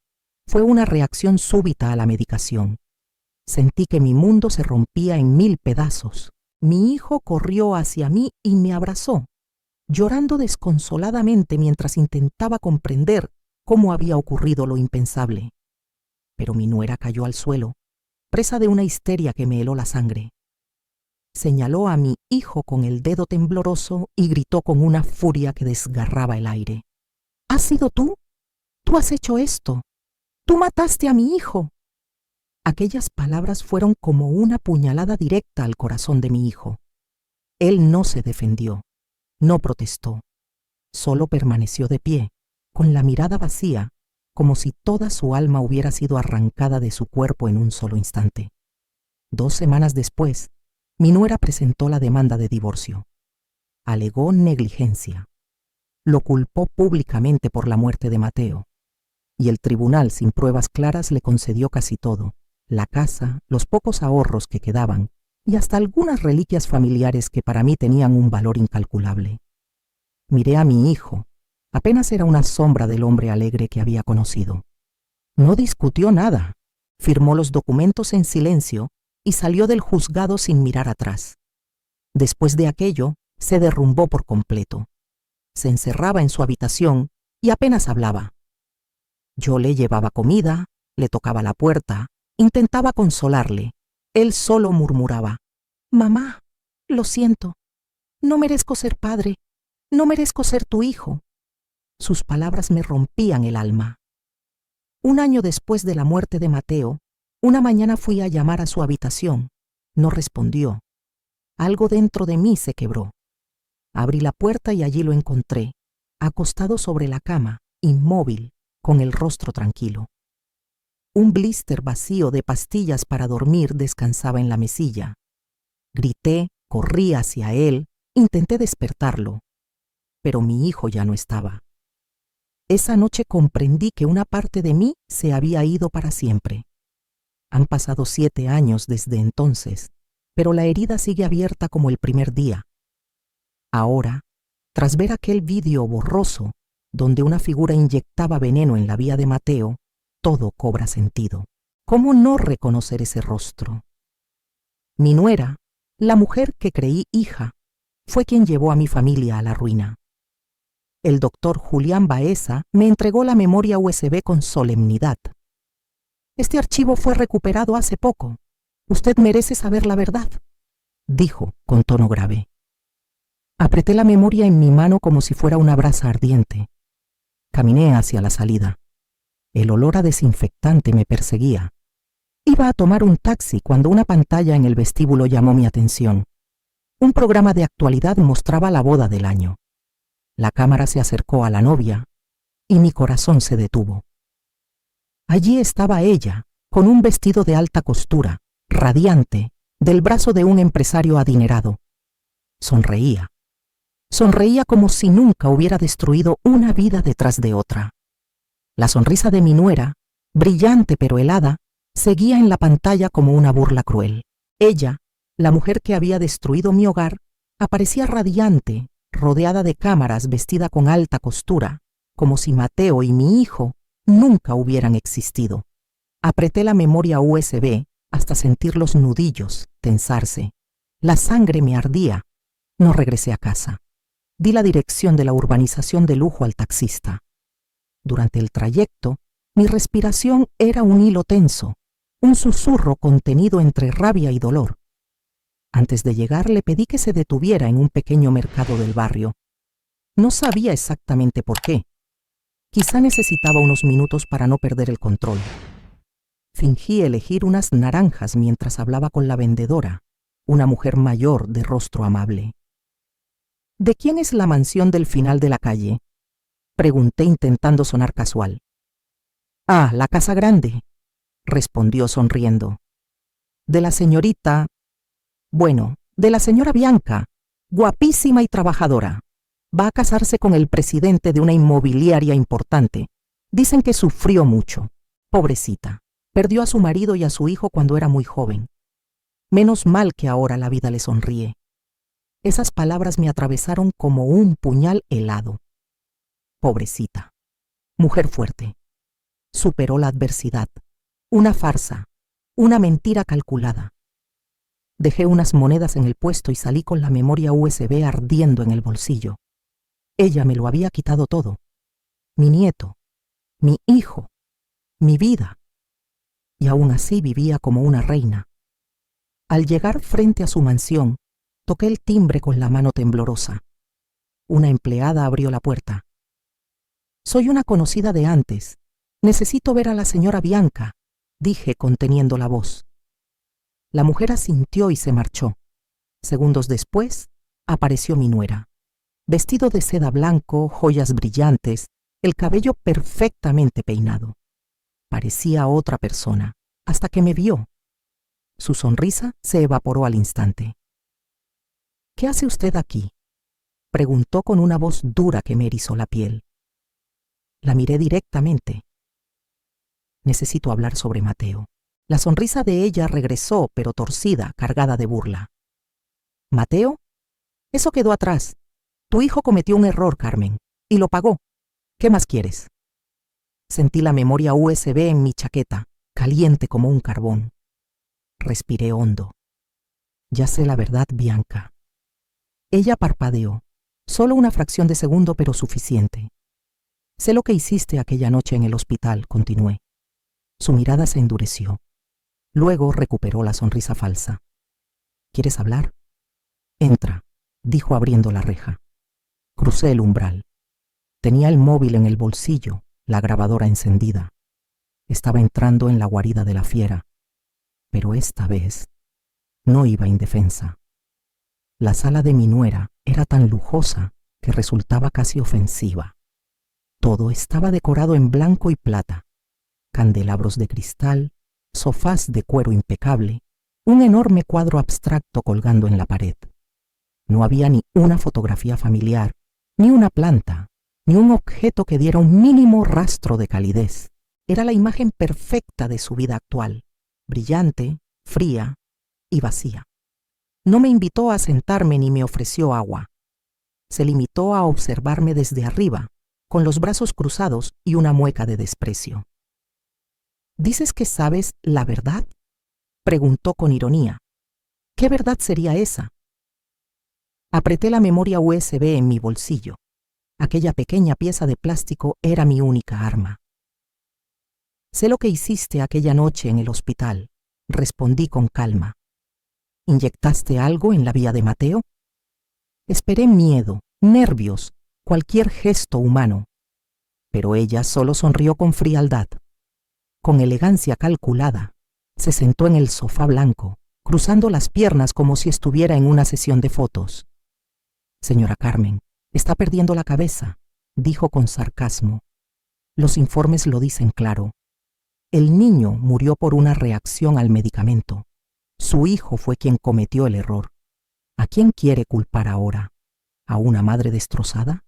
Fue una reacción súbita a la medicación. Sentí que mi mundo se rompía en 1000 pedazos. Mi hijo corrió hacia mí y me abrazó, llorando desconsoladamente mientras intentaba comprender cómo había ocurrido lo impensable. Pero mi nuera cayó al suelo, presa de una histeria que me heló la sangre. Señaló a mi hijo con el dedo tembloroso y gritó con una furia que desgarraba el aire. ¿Has sido tú? ¿Tú has hecho esto? ¡Tú mataste a mi hijo! Aquellas palabras fueron como una puñalada directa al corazón de mi hijo. Él no se defendió, no protestó, solo permaneció de pie, con la mirada vacía, como si toda su alma hubiera sido arrancada de su cuerpo en un solo instante. 2 semanas después, mi nuera presentó la demanda de divorcio. Alegó negligencia. Lo culpó públicamente por la muerte de Mateo. Y el tribunal, sin pruebas claras, le concedió casi todo: la casa, los pocos ahorros que quedaban y hasta algunas reliquias familiares que para mí tenían un valor incalculable. Miré a mi hijo. Apenas era una sombra del hombre alegre que había conocido. No discutió nada. Firmó los documentos en silencio y salió del juzgado sin mirar atrás. Después de aquello, se derrumbó por completo. Se encerraba en su habitación y apenas hablaba. Yo le llevaba comida, le tocaba la puerta, intentaba consolarle. Él solo murmuraba: «Mamá, lo siento. No merezco ser padre. No merezco ser tu hijo». Sus palabras me rompían el alma. 1 año después de la muerte de Mateo, una mañana fui a llamar a su habitación. No respondió. Algo dentro de mí se quebró. Abrí la puerta y allí lo encontré, acostado sobre la cama, inmóvil, con el rostro tranquilo. Un blister vacío de pastillas para dormir descansaba en la mesilla. Grité, corrí hacia él, intenté despertarlo, pero mi hijo ya no estaba. Esa noche comprendí que una parte de mí se había ido para siempre. Han pasado 7 años desde entonces, pero la herida sigue abierta como el primer día. Ahora, tras ver aquel vídeo borroso, donde una figura inyectaba veneno en la vía de Mateo, todo cobra sentido. ¿Cómo no reconocer ese rostro? Mi nuera, la mujer que creí hija, fue quien llevó a mi familia a la ruina. El doctor Julián Baeza me entregó la memoria USB con solemnidad. «Este archivo fue recuperado hace poco. Usted merece saber la verdad», dijo con tono grave. Apreté la memoria en mi mano como si fuera una brasa ardiente. Caminé hacia la salida. El olor a desinfectante me perseguía. Iba a tomar un taxi cuando una pantalla en el vestíbulo llamó mi atención. Un programa de actualidad mostraba la boda del año. La cámara se acercó a la novia y mi corazón se detuvo. Allí estaba ella, con un vestido de alta costura, radiante, del brazo de un empresario adinerado. Sonreía. Sonreía como si nunca hubiera destruido una vida detrás de otra. La sonrisa de mi nuera, brillante pero helada, seguía en la pantalla como una burla cruel. Ella, la mujer que había destruido mi hogar, aparecía radiante, rodeada de cámaras, vestida con alta costura, como si Mateo y mi hijo nunca hubieran existido. Apreté la memoria USB hasta sentir los nudillos tensarse. La sangre me ardía. No regresé a casa. Di la dirección de la urbanización de lujo al taxista. Durante el trayecto, Mi respiración era un hilo tenso, un susurro contenido entre rabia y dolor. Antes de llegar le pedí que se detuviera en un pequeño mercado del barrio. No sabía exactamente por qué. Quizá necesitaba unos minutos para no perder el control. Fingí elegir unas naranjas mientras hablaba con la vendedora, una mujer mayor de rostro amable. ¿De quién es la mansión del final de la calle?, pregunté intentando sonar casual. Ah, la casa grande, respondió sonriendo. De la señorita... Bueno, de la señora Bianca, guapísima y trabajadora. Va a casarse con el presidente de una inmobiliaria importante. Dicen que sufrió mucho. Pobrecita. Perdió a su marido y a su hijo cuando era muy joven. Menos mal que ahora la vida le sonríe. Esas palabras me atravesaron como un puñal helado. Pobrecita. Mujer fuerte. Superó la adversidad. Una farsa. Una mentira calculada. Dejé unas monedas en el puesto y salí con la memoria USB ardiendo en el bolsillo. Ella me lo había quitado todo. Mi nieto, mi hijo, mi vida. Y aún así vivía como una reina. Al llegar frente a su mansión, toqué el timbre con la mano temblorosa. Una empleada abrió la puerta. Soy una conocida de antes. Necesito ver a la señora Bianca, dije conteniendo la voz. La mujer asintió y se marchó. Segundos después, apareció mi nuera. Vestido de seda blanco, joyas brillantes, el cabello perfectamente peinado. Parecía otra persona, hasta que me vio. Su sonrisa se evaporó al instante. ¿Qué hace usted aquí?, preguntó con una voz dura que me erizó la piel. La miré directamente. Necesito hablar sobre Mateo. La sonrisa de ella regresó, pero torcida, cargada de burla. ¿Mateo? Eso quedó atrás. Tu hijo cometió un error, Carmen, y lo pagó. ¿Qué más quieres? Sentí la memoria USB en mi chaqueta, caliente como un carbón. Respiré hondo. Ya sé la verdad, Bianca. Ella parpadeó. Solo una fracción de segundo, pero suficiente. Sé lo que hiciste aquella noche en el hospital, continué. Su mirada se endureció. Luego recuperó la sonrisa falsa. ¿Quieres hablar? Entra, dijo abriendo la reja. Crucé el umbral. Tenía el móvil en el bolsillo, la grabadora encendida. Estaba entrando en la guarida de la fiera. Pero esta vez no iba indefensa. La sala de mi nuera era tan lujosa que resultaba casi ofensiva. Todo estaba decorado en blanco y plata. Candelabros de cristal, sofás de cuero impecable, un enorme cuadro abstracto colgando en la pared. No había ni una fotografía familiar, ni una planta, ni un objeto que diera un mínimo rastro de calidez. Era la imagen perfecta de su vida actual, brillante, fría y vacía. No me invitó a sentarme ni me ofreció agua. Se limitó a observarme desde arriba, con los brazos cruzados y una mueca de desprecio. ¿Dices que sabes la verdad?, preguntó con ironía. ¿Qué verdad sería esa? Apreté la memoria USB en mi bolsillo. Aquella pequeña pieza de plástico era mi única arma. Sé lo que hiciste aquella noche en el hospital, respondí con calma. ¿Inyectaste algo en la vía de Mateo? Esperé miedo, nervios, cualquier gesto humano. Pero ella solo sonrió con frialdad. Con elegancia calculada, se sentó en el sofá blanco, cruzando las piernas como si estuviera en una sesión de fotos. Señora Carmen, está perdiendo la cabeza, dijo con sarcasmo. Los informes lo dicen claro. El niño murió por una reacción al medicamento. Su hijo fue quien cometió el error. ¿A quién quiere culpar ahora? ¿A una madre destrozada?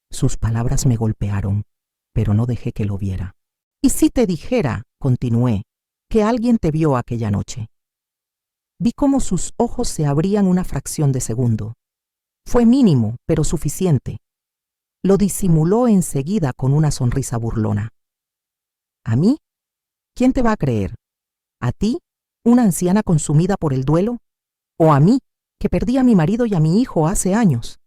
Sus palabras me golpearon, pero no dejé que lo viera. ¿Y si te dijera, continué, que alguien te vio aquella noche? Vi cómo sus ojos se abrían una fracción de segundo. Fue mínimo, pero suficiente. Lo disimuló enseguida con una sonrisa burlona. ¿A mí? ¿Quién te va a creer? ¿A ti, una anciana consumida por el duelo? ¿O a mí, que perdí a mi marido y a mi hijo hace años?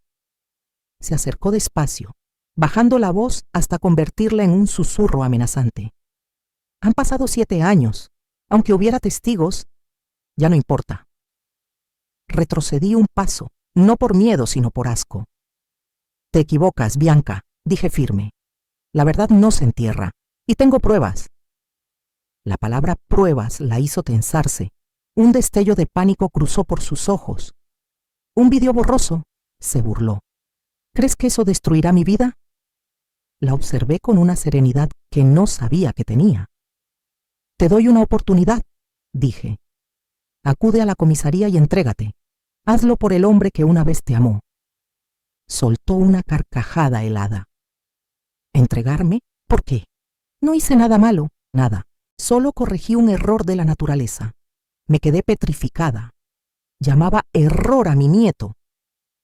Se acercó despacio, bajando la voz hasta convertirla en un susurro amenazante. Han pasado 7 años. Aunque hubiera testigos, ya no importa. Retrocedí un paso, no por miedo, sino por asco. Te equivocas, Bianca, dije firme. La verdad no se entierra, y tengo pruebas. La palabra pruebas la hizo tensarse. Un destello de pánico cruzó por sus ojos. ¿Un video borroso?, se burló. ¿Crees que eso destruirá mi vida? La observé con una serenidad que no sabía que tenía. Te doy una oportunidad, dije. Acude a la comisaría y entrégate. Hazlo por el hombre que una vez te amó. Soltó una carcajada helada. ¿Entregarme? ¿Por qué? No hice nada malo, nada. Solo corregí un error de la naturaleza. Me quedé petrificada. Llamaba error a mi nieto.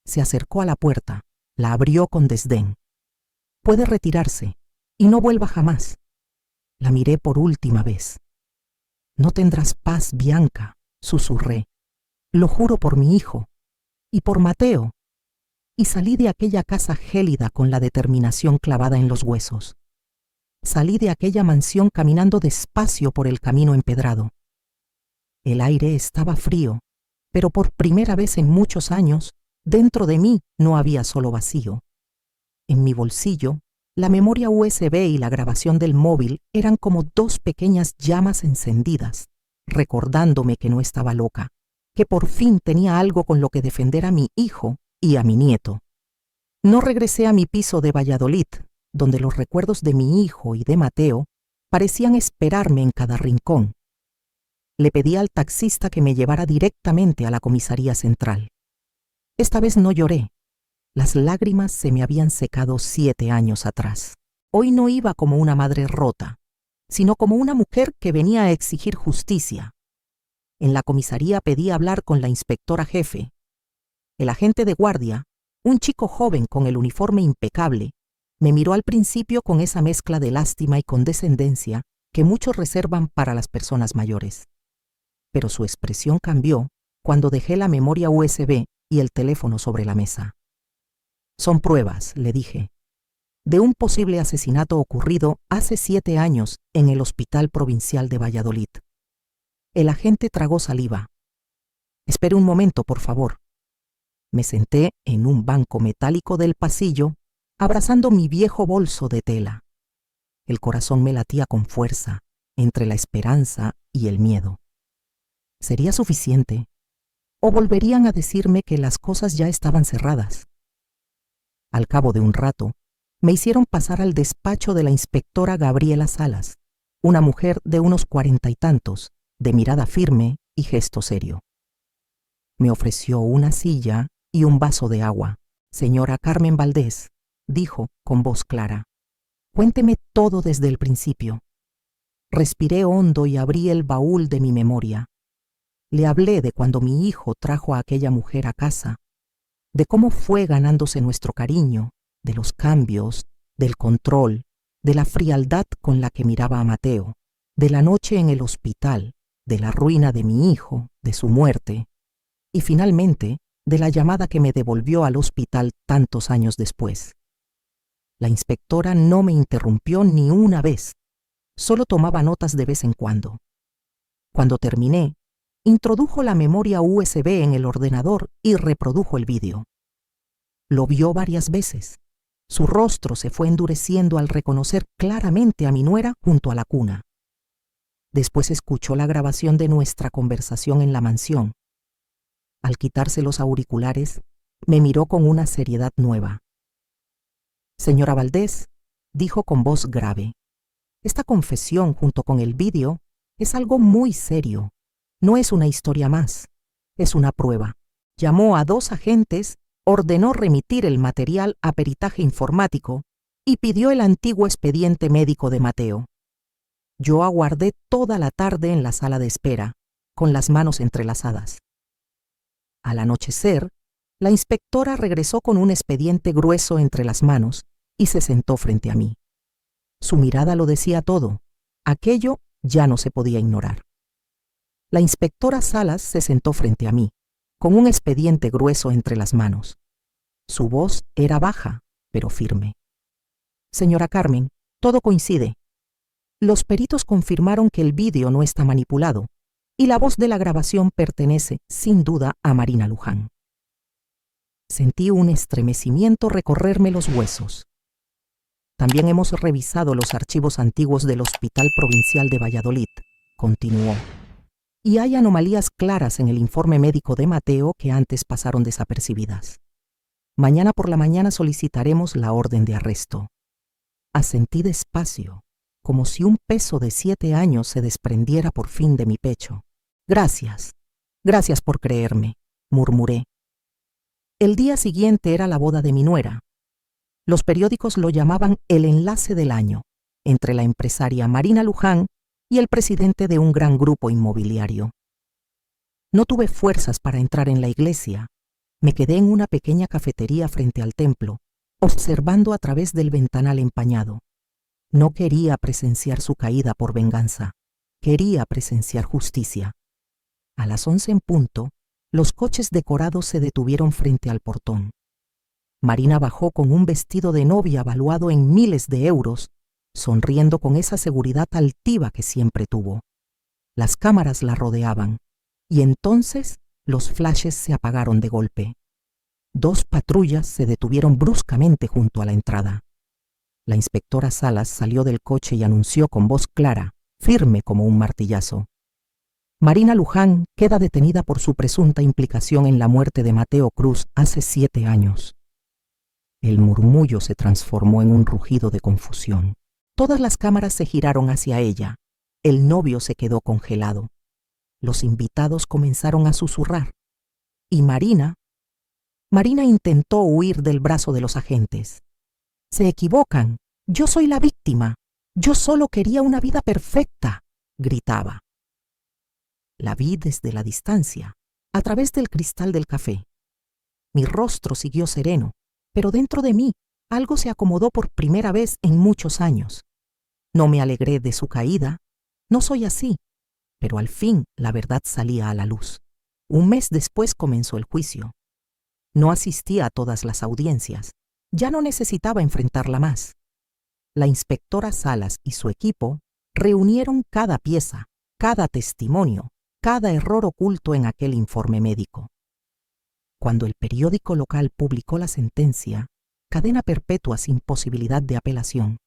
Se acercó a la puerta, la abrió con desdén. Puede retirarse y no vuelva jamás. La miré por última vez. No tendrás paz, Bianca, susurré. Lo juro por mi hijo y por Mateo. Y salí de aquella casa gélida con la determinación clavada en los huesos. Salí de aquella mansión caminando despacio por el camino empedrado. El aire estaba frío, pero por primera vez en muchos años, dentro de mí no había solo vacío. En mi bolsillo, la memoria USB y la grabación del móvil eran como 2 pequeñas llamas encendidas, recordándome que no estaba loca, que por fin tenía algo con lo que defender a mi hijo y a mi nieto. No regresé a mi piso de Valladolid, donde los recuerdos de mi hijo y de Mateo parecían esperarme en cada rincón. Le pedí al taxista que me llevara directamente a la comisaría central. Esta vez no lloré. Las lágrimas se me habían secado 7 años atrás. Hoy no iba como una madre rota, sino como una mujer que venía a exigir justicia. En la comisaría pedí hablar con la inspectora jefe. El agente de guardia, un chico joven con el uniforme impecable, me miró al principio con esa mezcla de lástima y condescendencia que muchos reservan para las personas mayores. Pero su expresión cambió cuando dejé la memoria USB y el teléfono sobre la mesa. Son pruebas, le dije, de un posible asesinato ocurrido hace 7 años en el Hospital Provincial de Valladolid. El agente tragó saliva. Espere un momento, por favor. Me senté en un banco metálico del pasillo, abrazando mi viejo bolso de tela. El corazón me latía con fuerza, entre la esperanza y el miedo. ¿Sería suficiente? ¿O volverían a decirme que las cosas ya estaban cerradas? Al cabo de un rato, me hicieron pasar al despacho de la inspectora Gabriela Salas, una mujer de unos 40 y tantos, de mirada firme y gesto serio. Me ofreció una silla y un vaso de agua. Señora Carmen Valdés, dijo con voz clara, cuénteme todo desde el principio. Respiré hondo y abrí el baúl de mi memoria. Le hablé de cuando mi hijo trajo a aquella mujer a casa, de cómo fue ganándose nuestro cariño, de los cambios, del control, de la frialdad con la que miraba a Mateo, de la noche en el hospital, de la ruina de mi hijo, de su muerte, y finalmente de la llamada que me devolvió al hospital tantos años después. La inspectora no me interrumpió ni una vez, solo tomaba notas de vez en cuando. Cuando terminé, introdujo la memoria USB en el ordenador y reprodujo el vídeo. Lo vio varias veces. Su rostro se fue endureciendo al reconocer claramente a mi nuera junto a la cuna. Después escuchó la grabación de nuestra conversación en la mansión. Al quitarse los auriculares, me miró con una seriedad nueva. Señora Valdés, dijo con voz grave, esta confesión junto con el vídeo es algo muy serio. No es una historia más, es una prueba. Llamó a 2 agentes, ordenó remitir el material a peritaje informático y pidió el antiguo expediente médico de Mateo. Yo aguardé toda la tarde en la sala de espera, con las manos entrelazadas. Al anochecer, la inspectora regresó con un expediente grueso entre las manos y se sentó frente a mí. Su mirada lo decía todo. Aquello ya no se podía ignorar. La inspectora Salas se sentó frente a mí, con un expediente grueso entre las manos. Su voz era baja, pero firme. Señora Carmen, todo coincide. Los peritos confirmaron que el vídeo no está manipulado y la voz de la grabación pertenece, sin duda, a Marina Luján. Sentí un estremecimiento recorrerme los huesos. También hemos revisado los archivos antiguos del Hospital Provincial de Valladolid, continuó. Y hay anomalías claras en el informe médico de Mateo que antes pasaron desapercibidas. Mañana por la mañana solicitaremos la orden de arresto. Asentí despacio, como si un peso de 7 años se desprendiera por fin de mi pecho. Gracias, gracias por creerme, murmuré. El día siguiente era la boda de mi nuera. Los periódicos lo llamaban el enlace del año, entre la empresaria Marina Luján y el presidente de un gran grupo inmobiliario. No tuve fuerzas para entrar en la iglesia. Me quedé en una pequeña cafetería frente al templo, observando a través del ventanal empañado. No quería presenciar su caída por venganza. Quería presenciar justicia. A las 11 en punto, los coches decorados se detuvieron frente al portón. Marina bajó con un vestido de novia valuado en miles de euros, sonriendo con esa seguridad altiva que siempre tuvo. Las cámaras la rodeaban, y entonces los flashes se apagaron de golpe. 2 patrullas se detuvieron bruscamente junto a la entrada. La inspectora Salas salió del coche y anunció con voz clara, firme como un martillazo: Marina Luján queda detenida por su presunta implicación en la muerte de Mateo Cruz hace 7 años. El murmullo se transformó en un rugido de confusión. Todas las cámaras se giraron hacia ella. El novio se quedó congelado. Los invitados comenzaron a susurrar. Y Marina intentó huir del brazo de los agentes. Se equivocan. Yo soy la víctima. Yo solo quería una vida perfecta, gritaba. La vi desde la distancia, a través del cristal del café. Mi rostro siguió sereno, pero dentro de mí algo se acomodó por primera vez en muchos años. No me alegré de su caída. No soy así. Pero al fin la verdad salía a la luz. Un mes después comenzó el juicio. No asistía a todas las audiencias. Ya no necesitaba enfrentarla más. La inspectora Salas y su equipo reunieron cada pieza, cada testimonio, cada error oculto en aquel informe médico. Cuando el periódico local publicó la sentencia, cadena perpetua sin posibilidad de apelación,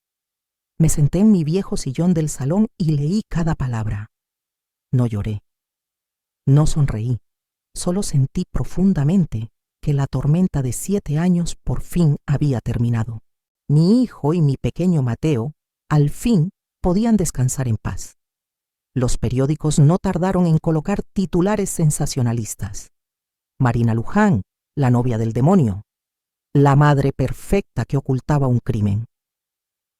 me senté en mi viejo sillón del salón y leí cada palabra. No lloré. No sonreí. Solo sentí profundamente que la tormenta de 7 años por fin había terminado. Mi hijo y mi pequeño Mateo, al fin, podían descansar en paz. Los periódicos no tardaron en colocar titulares sensacionalistas. Marina Luján, la novia del demonio. La madre perfecta que ocultaba un crimen.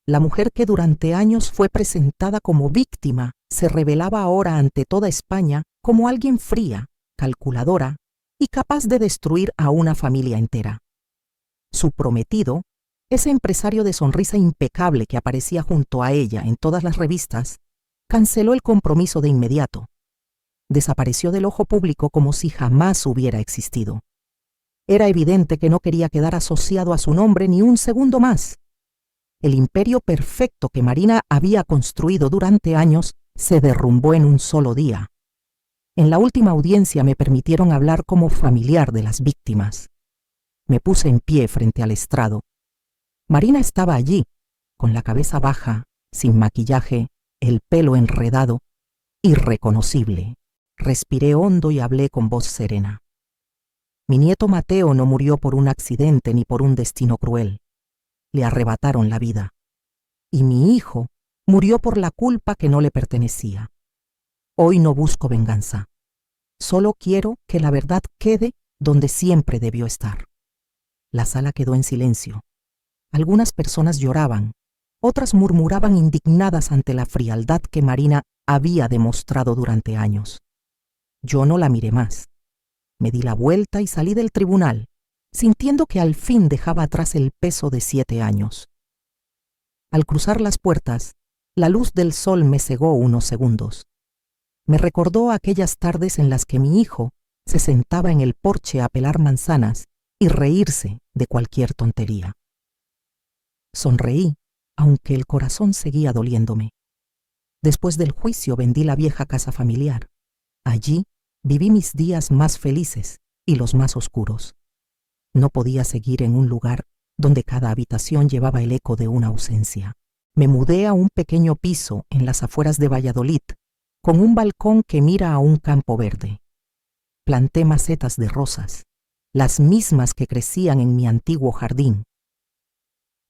La mujer que durante años fue presentada como víctima se revelaba ahora ante toda España como alguien fría, calculadora y capaz de destruir a una familia entera. Su prometido, ese empresario de sonrisa impecable que aparecía junto a ella en todas las revistas, canceló el compromiso de inmediato. Desapareció del ojo público como si jamás hubiera existido. Era evidente que no quería quedar asociado a su nombre ni un segundo más. El imperio perfecto que Marina había construido durante años se derrumbó en un solo día. En la última audiencia me permitieron hablar como familiar de las víctimas. Me puse en pie frente al estrado. Marina estaba allí, con la cabeza baja, sin maquillaje, el pelo enredado, irreconocible. Respiré hondo y hablé con voz serena. Mi nieto Mateo no murió por un accidente ni por un destino cruel. Le arrebataron la vida. Y mi hijo murió por la culpa que no le pertenecía. Hoy no busco venganza. Solo quiero que la verdad quede donde siempre debió estar. La sala quedó en silencio. Algunas personas lloraban, otras murmuraban indignadas ante la frialdad que Marina había demostrado durante años. Yo no la miré más. Me di la vuelta y salí del tribunal, sintiendo que al fin dejaba atrás el peso de 7 años. Al cruzar las puertas, la luz del sol me cegó unos segundos. Me recordó aquellas tardes en las que mi hijo se sentaba en el porche a pelar manzanas y reírse de cualquier tontería. Sonreí aunque el corazón seguía doliéndome. Después del juicio vendí la vieja casa familiar. Allí viví mis días más felices y los más oscuros. No podía seguir en un lugar donde cada habitación llevaba el eco de una ausencia. Me mudé a un pequeño piso en las afueras de Valladolid, con un balcón que mira a un campo verde. Planté macetas de rosas, las mismas que crecían en mi antiguo jardín.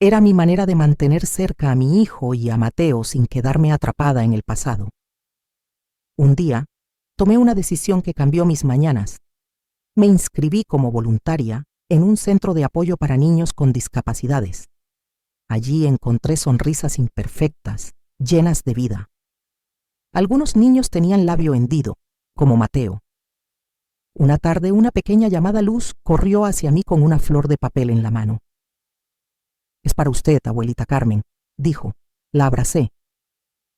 Era mi manera de mantener cerca a mi hijo y a Mateo sin quedarme atrapada en el pasado. Un día, tomé una decisión que cambió mis mañanas. Me inscribí como voluntaria en un centro de apoyo para niños con discapacidades. Allí encontré sonrisas imperfectas, llenas de vida. Algunos niños tenían labio hendido, como Mateo. Una tarde, una pequeña llamada Luz corrió hacia mí con una flor de papel en la mano. «Es para usted, abuelita Carmen», dijo. La abracé.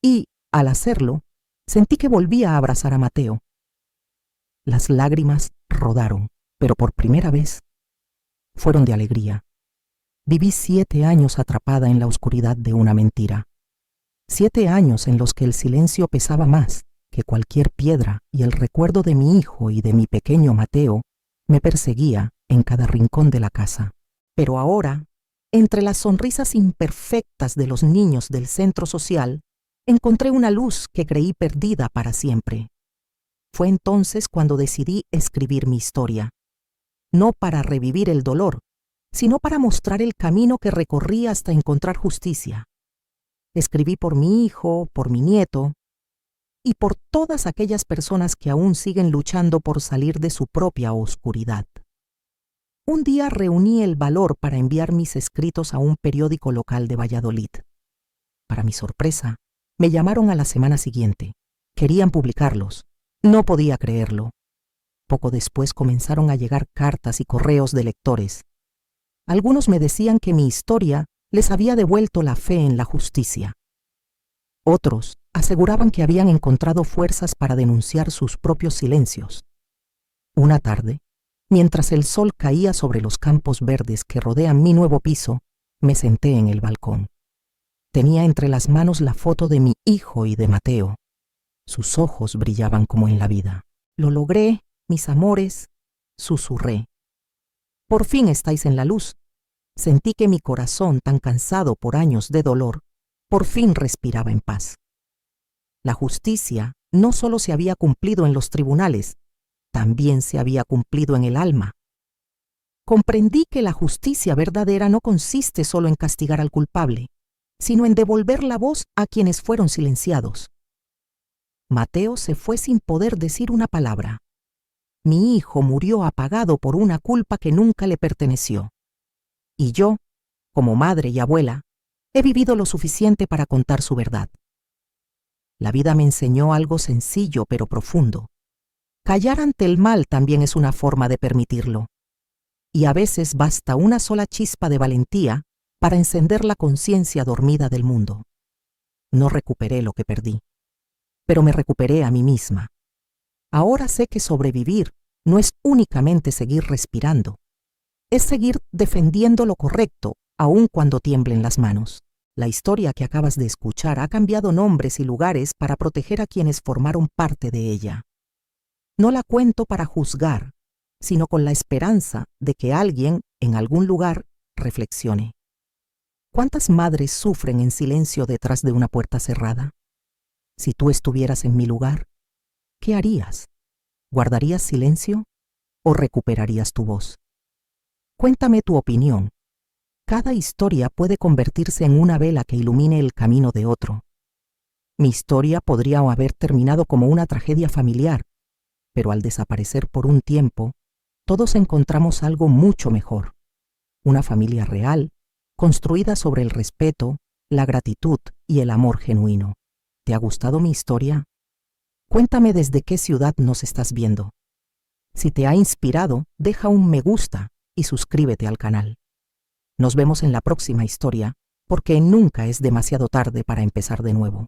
Y, al hacerlo, sentí que volvía a abrazar a Mateo. Las lágrimas rodaron, pero por primera vez fueron de alegría. Viví 7 años atrapada en la oscuridad de una mentira. 7 años en los que el silencio pesaba más que cualquier piedra y el recuerdo de mi hijo y de mi pequeño Mateo me perseguía en cada rincón de la casa. Pero ahora, entre las sonrisas imperfectas de los niños del centro social, encontré una luz que creí perdida para siempre. Fue entonces cuando decidí escribir mi historia, no para revivir el dolor, sino para mostrar el camino que recorrí hasta encontrar justicia. Escribí por mi hijo, por mi nieto, y por todas aquellas personas que aún siguen luchando por salir de su propia oscuridad. Un día reuní el valor para enviar mis escritos a un periódico local de Valladolid. Para mi sorpresa, me llamaron a la semana siguiente. Querían publicarlos. No podía creerlo. Poco después comenzaron a llegar cartas y correos de lectores. Algunos me decían que mi historia les había devuelto la fe en la justicia. Otros aseguraban que habían encontrado fuerzas para denunciar sus propios silencios. Una tarde, mientras el sol caía sobre los campos verdes que rodean mi nuevo piso, me senté en el balcón. Tenía entre las manos la foto de mi hijo y de Mateo. Sus ojos brillaban como en la vida. «Lo logré, mis amores», susurré. «Por fin estáis en la luz». Sentí que mi corazón, tan cansado por años de dolor, por fin respiraba en paz. La justicia no solo se había cumplido en los tribunales, también se había cumplido en el alma. Comprendí que la justicia verdadera no consiste solo en castigar al culpable, sino en devolver la voz a quienes fueron silenciados. Mateo se fue sin poder decir una palabra. Mi hijo murió apagado por una culpa que nunca le perteneció. Y yo, como madre y abuela, he vivido lo suficiente para contar su verdad. La vida me enseñó algo sencillo pero profundo. Callar ante el mal también es una forma de permitirlo. Y a veces basta una sola chispa de valentía para encender la conciencia dormida del mundo. No recuperé lo que perdí, pero me recuperé a mí misma. Ahora sé que sobrevivir no es únicamente seguir respirando, es seguir defendiendo lo correcto, aun cuando tiemblen las manos. La historia que acabas de escuchar ha cambiado nombres y lugares para proteger a quienes formaron parte de ella. No la cuento para juzgar, sino con la esperanza de que alguien, en algún lugar, reflexione. ¿Cuántas madres sufren en silencio detrás de una puerta cerrada? Si tú estuvieras en mi lugar, ¿qué harías? ¿Guardarías silencio o recuperarías tu voz? Cuéntame tu opinión. Cada historia puede convertirse en una vela que ilumine el camino de otro. Mi historia podría haber terminado como una tragedia familiar, pero al desaparecer por un tiempo, todos encontramos algo mucho mejor. Una familia real, construida sobre el respeto, la gratitud y el amor genuino. ¿Te ha gustado mi historia? Cuéntame desde qué ciudad nos estás viendo. Si te ha inspirado, deja un me gusta y suscríbete al canal. Nos vemos en la próxima historia, porque nunca es demasiado tarde para empezar de nuevo.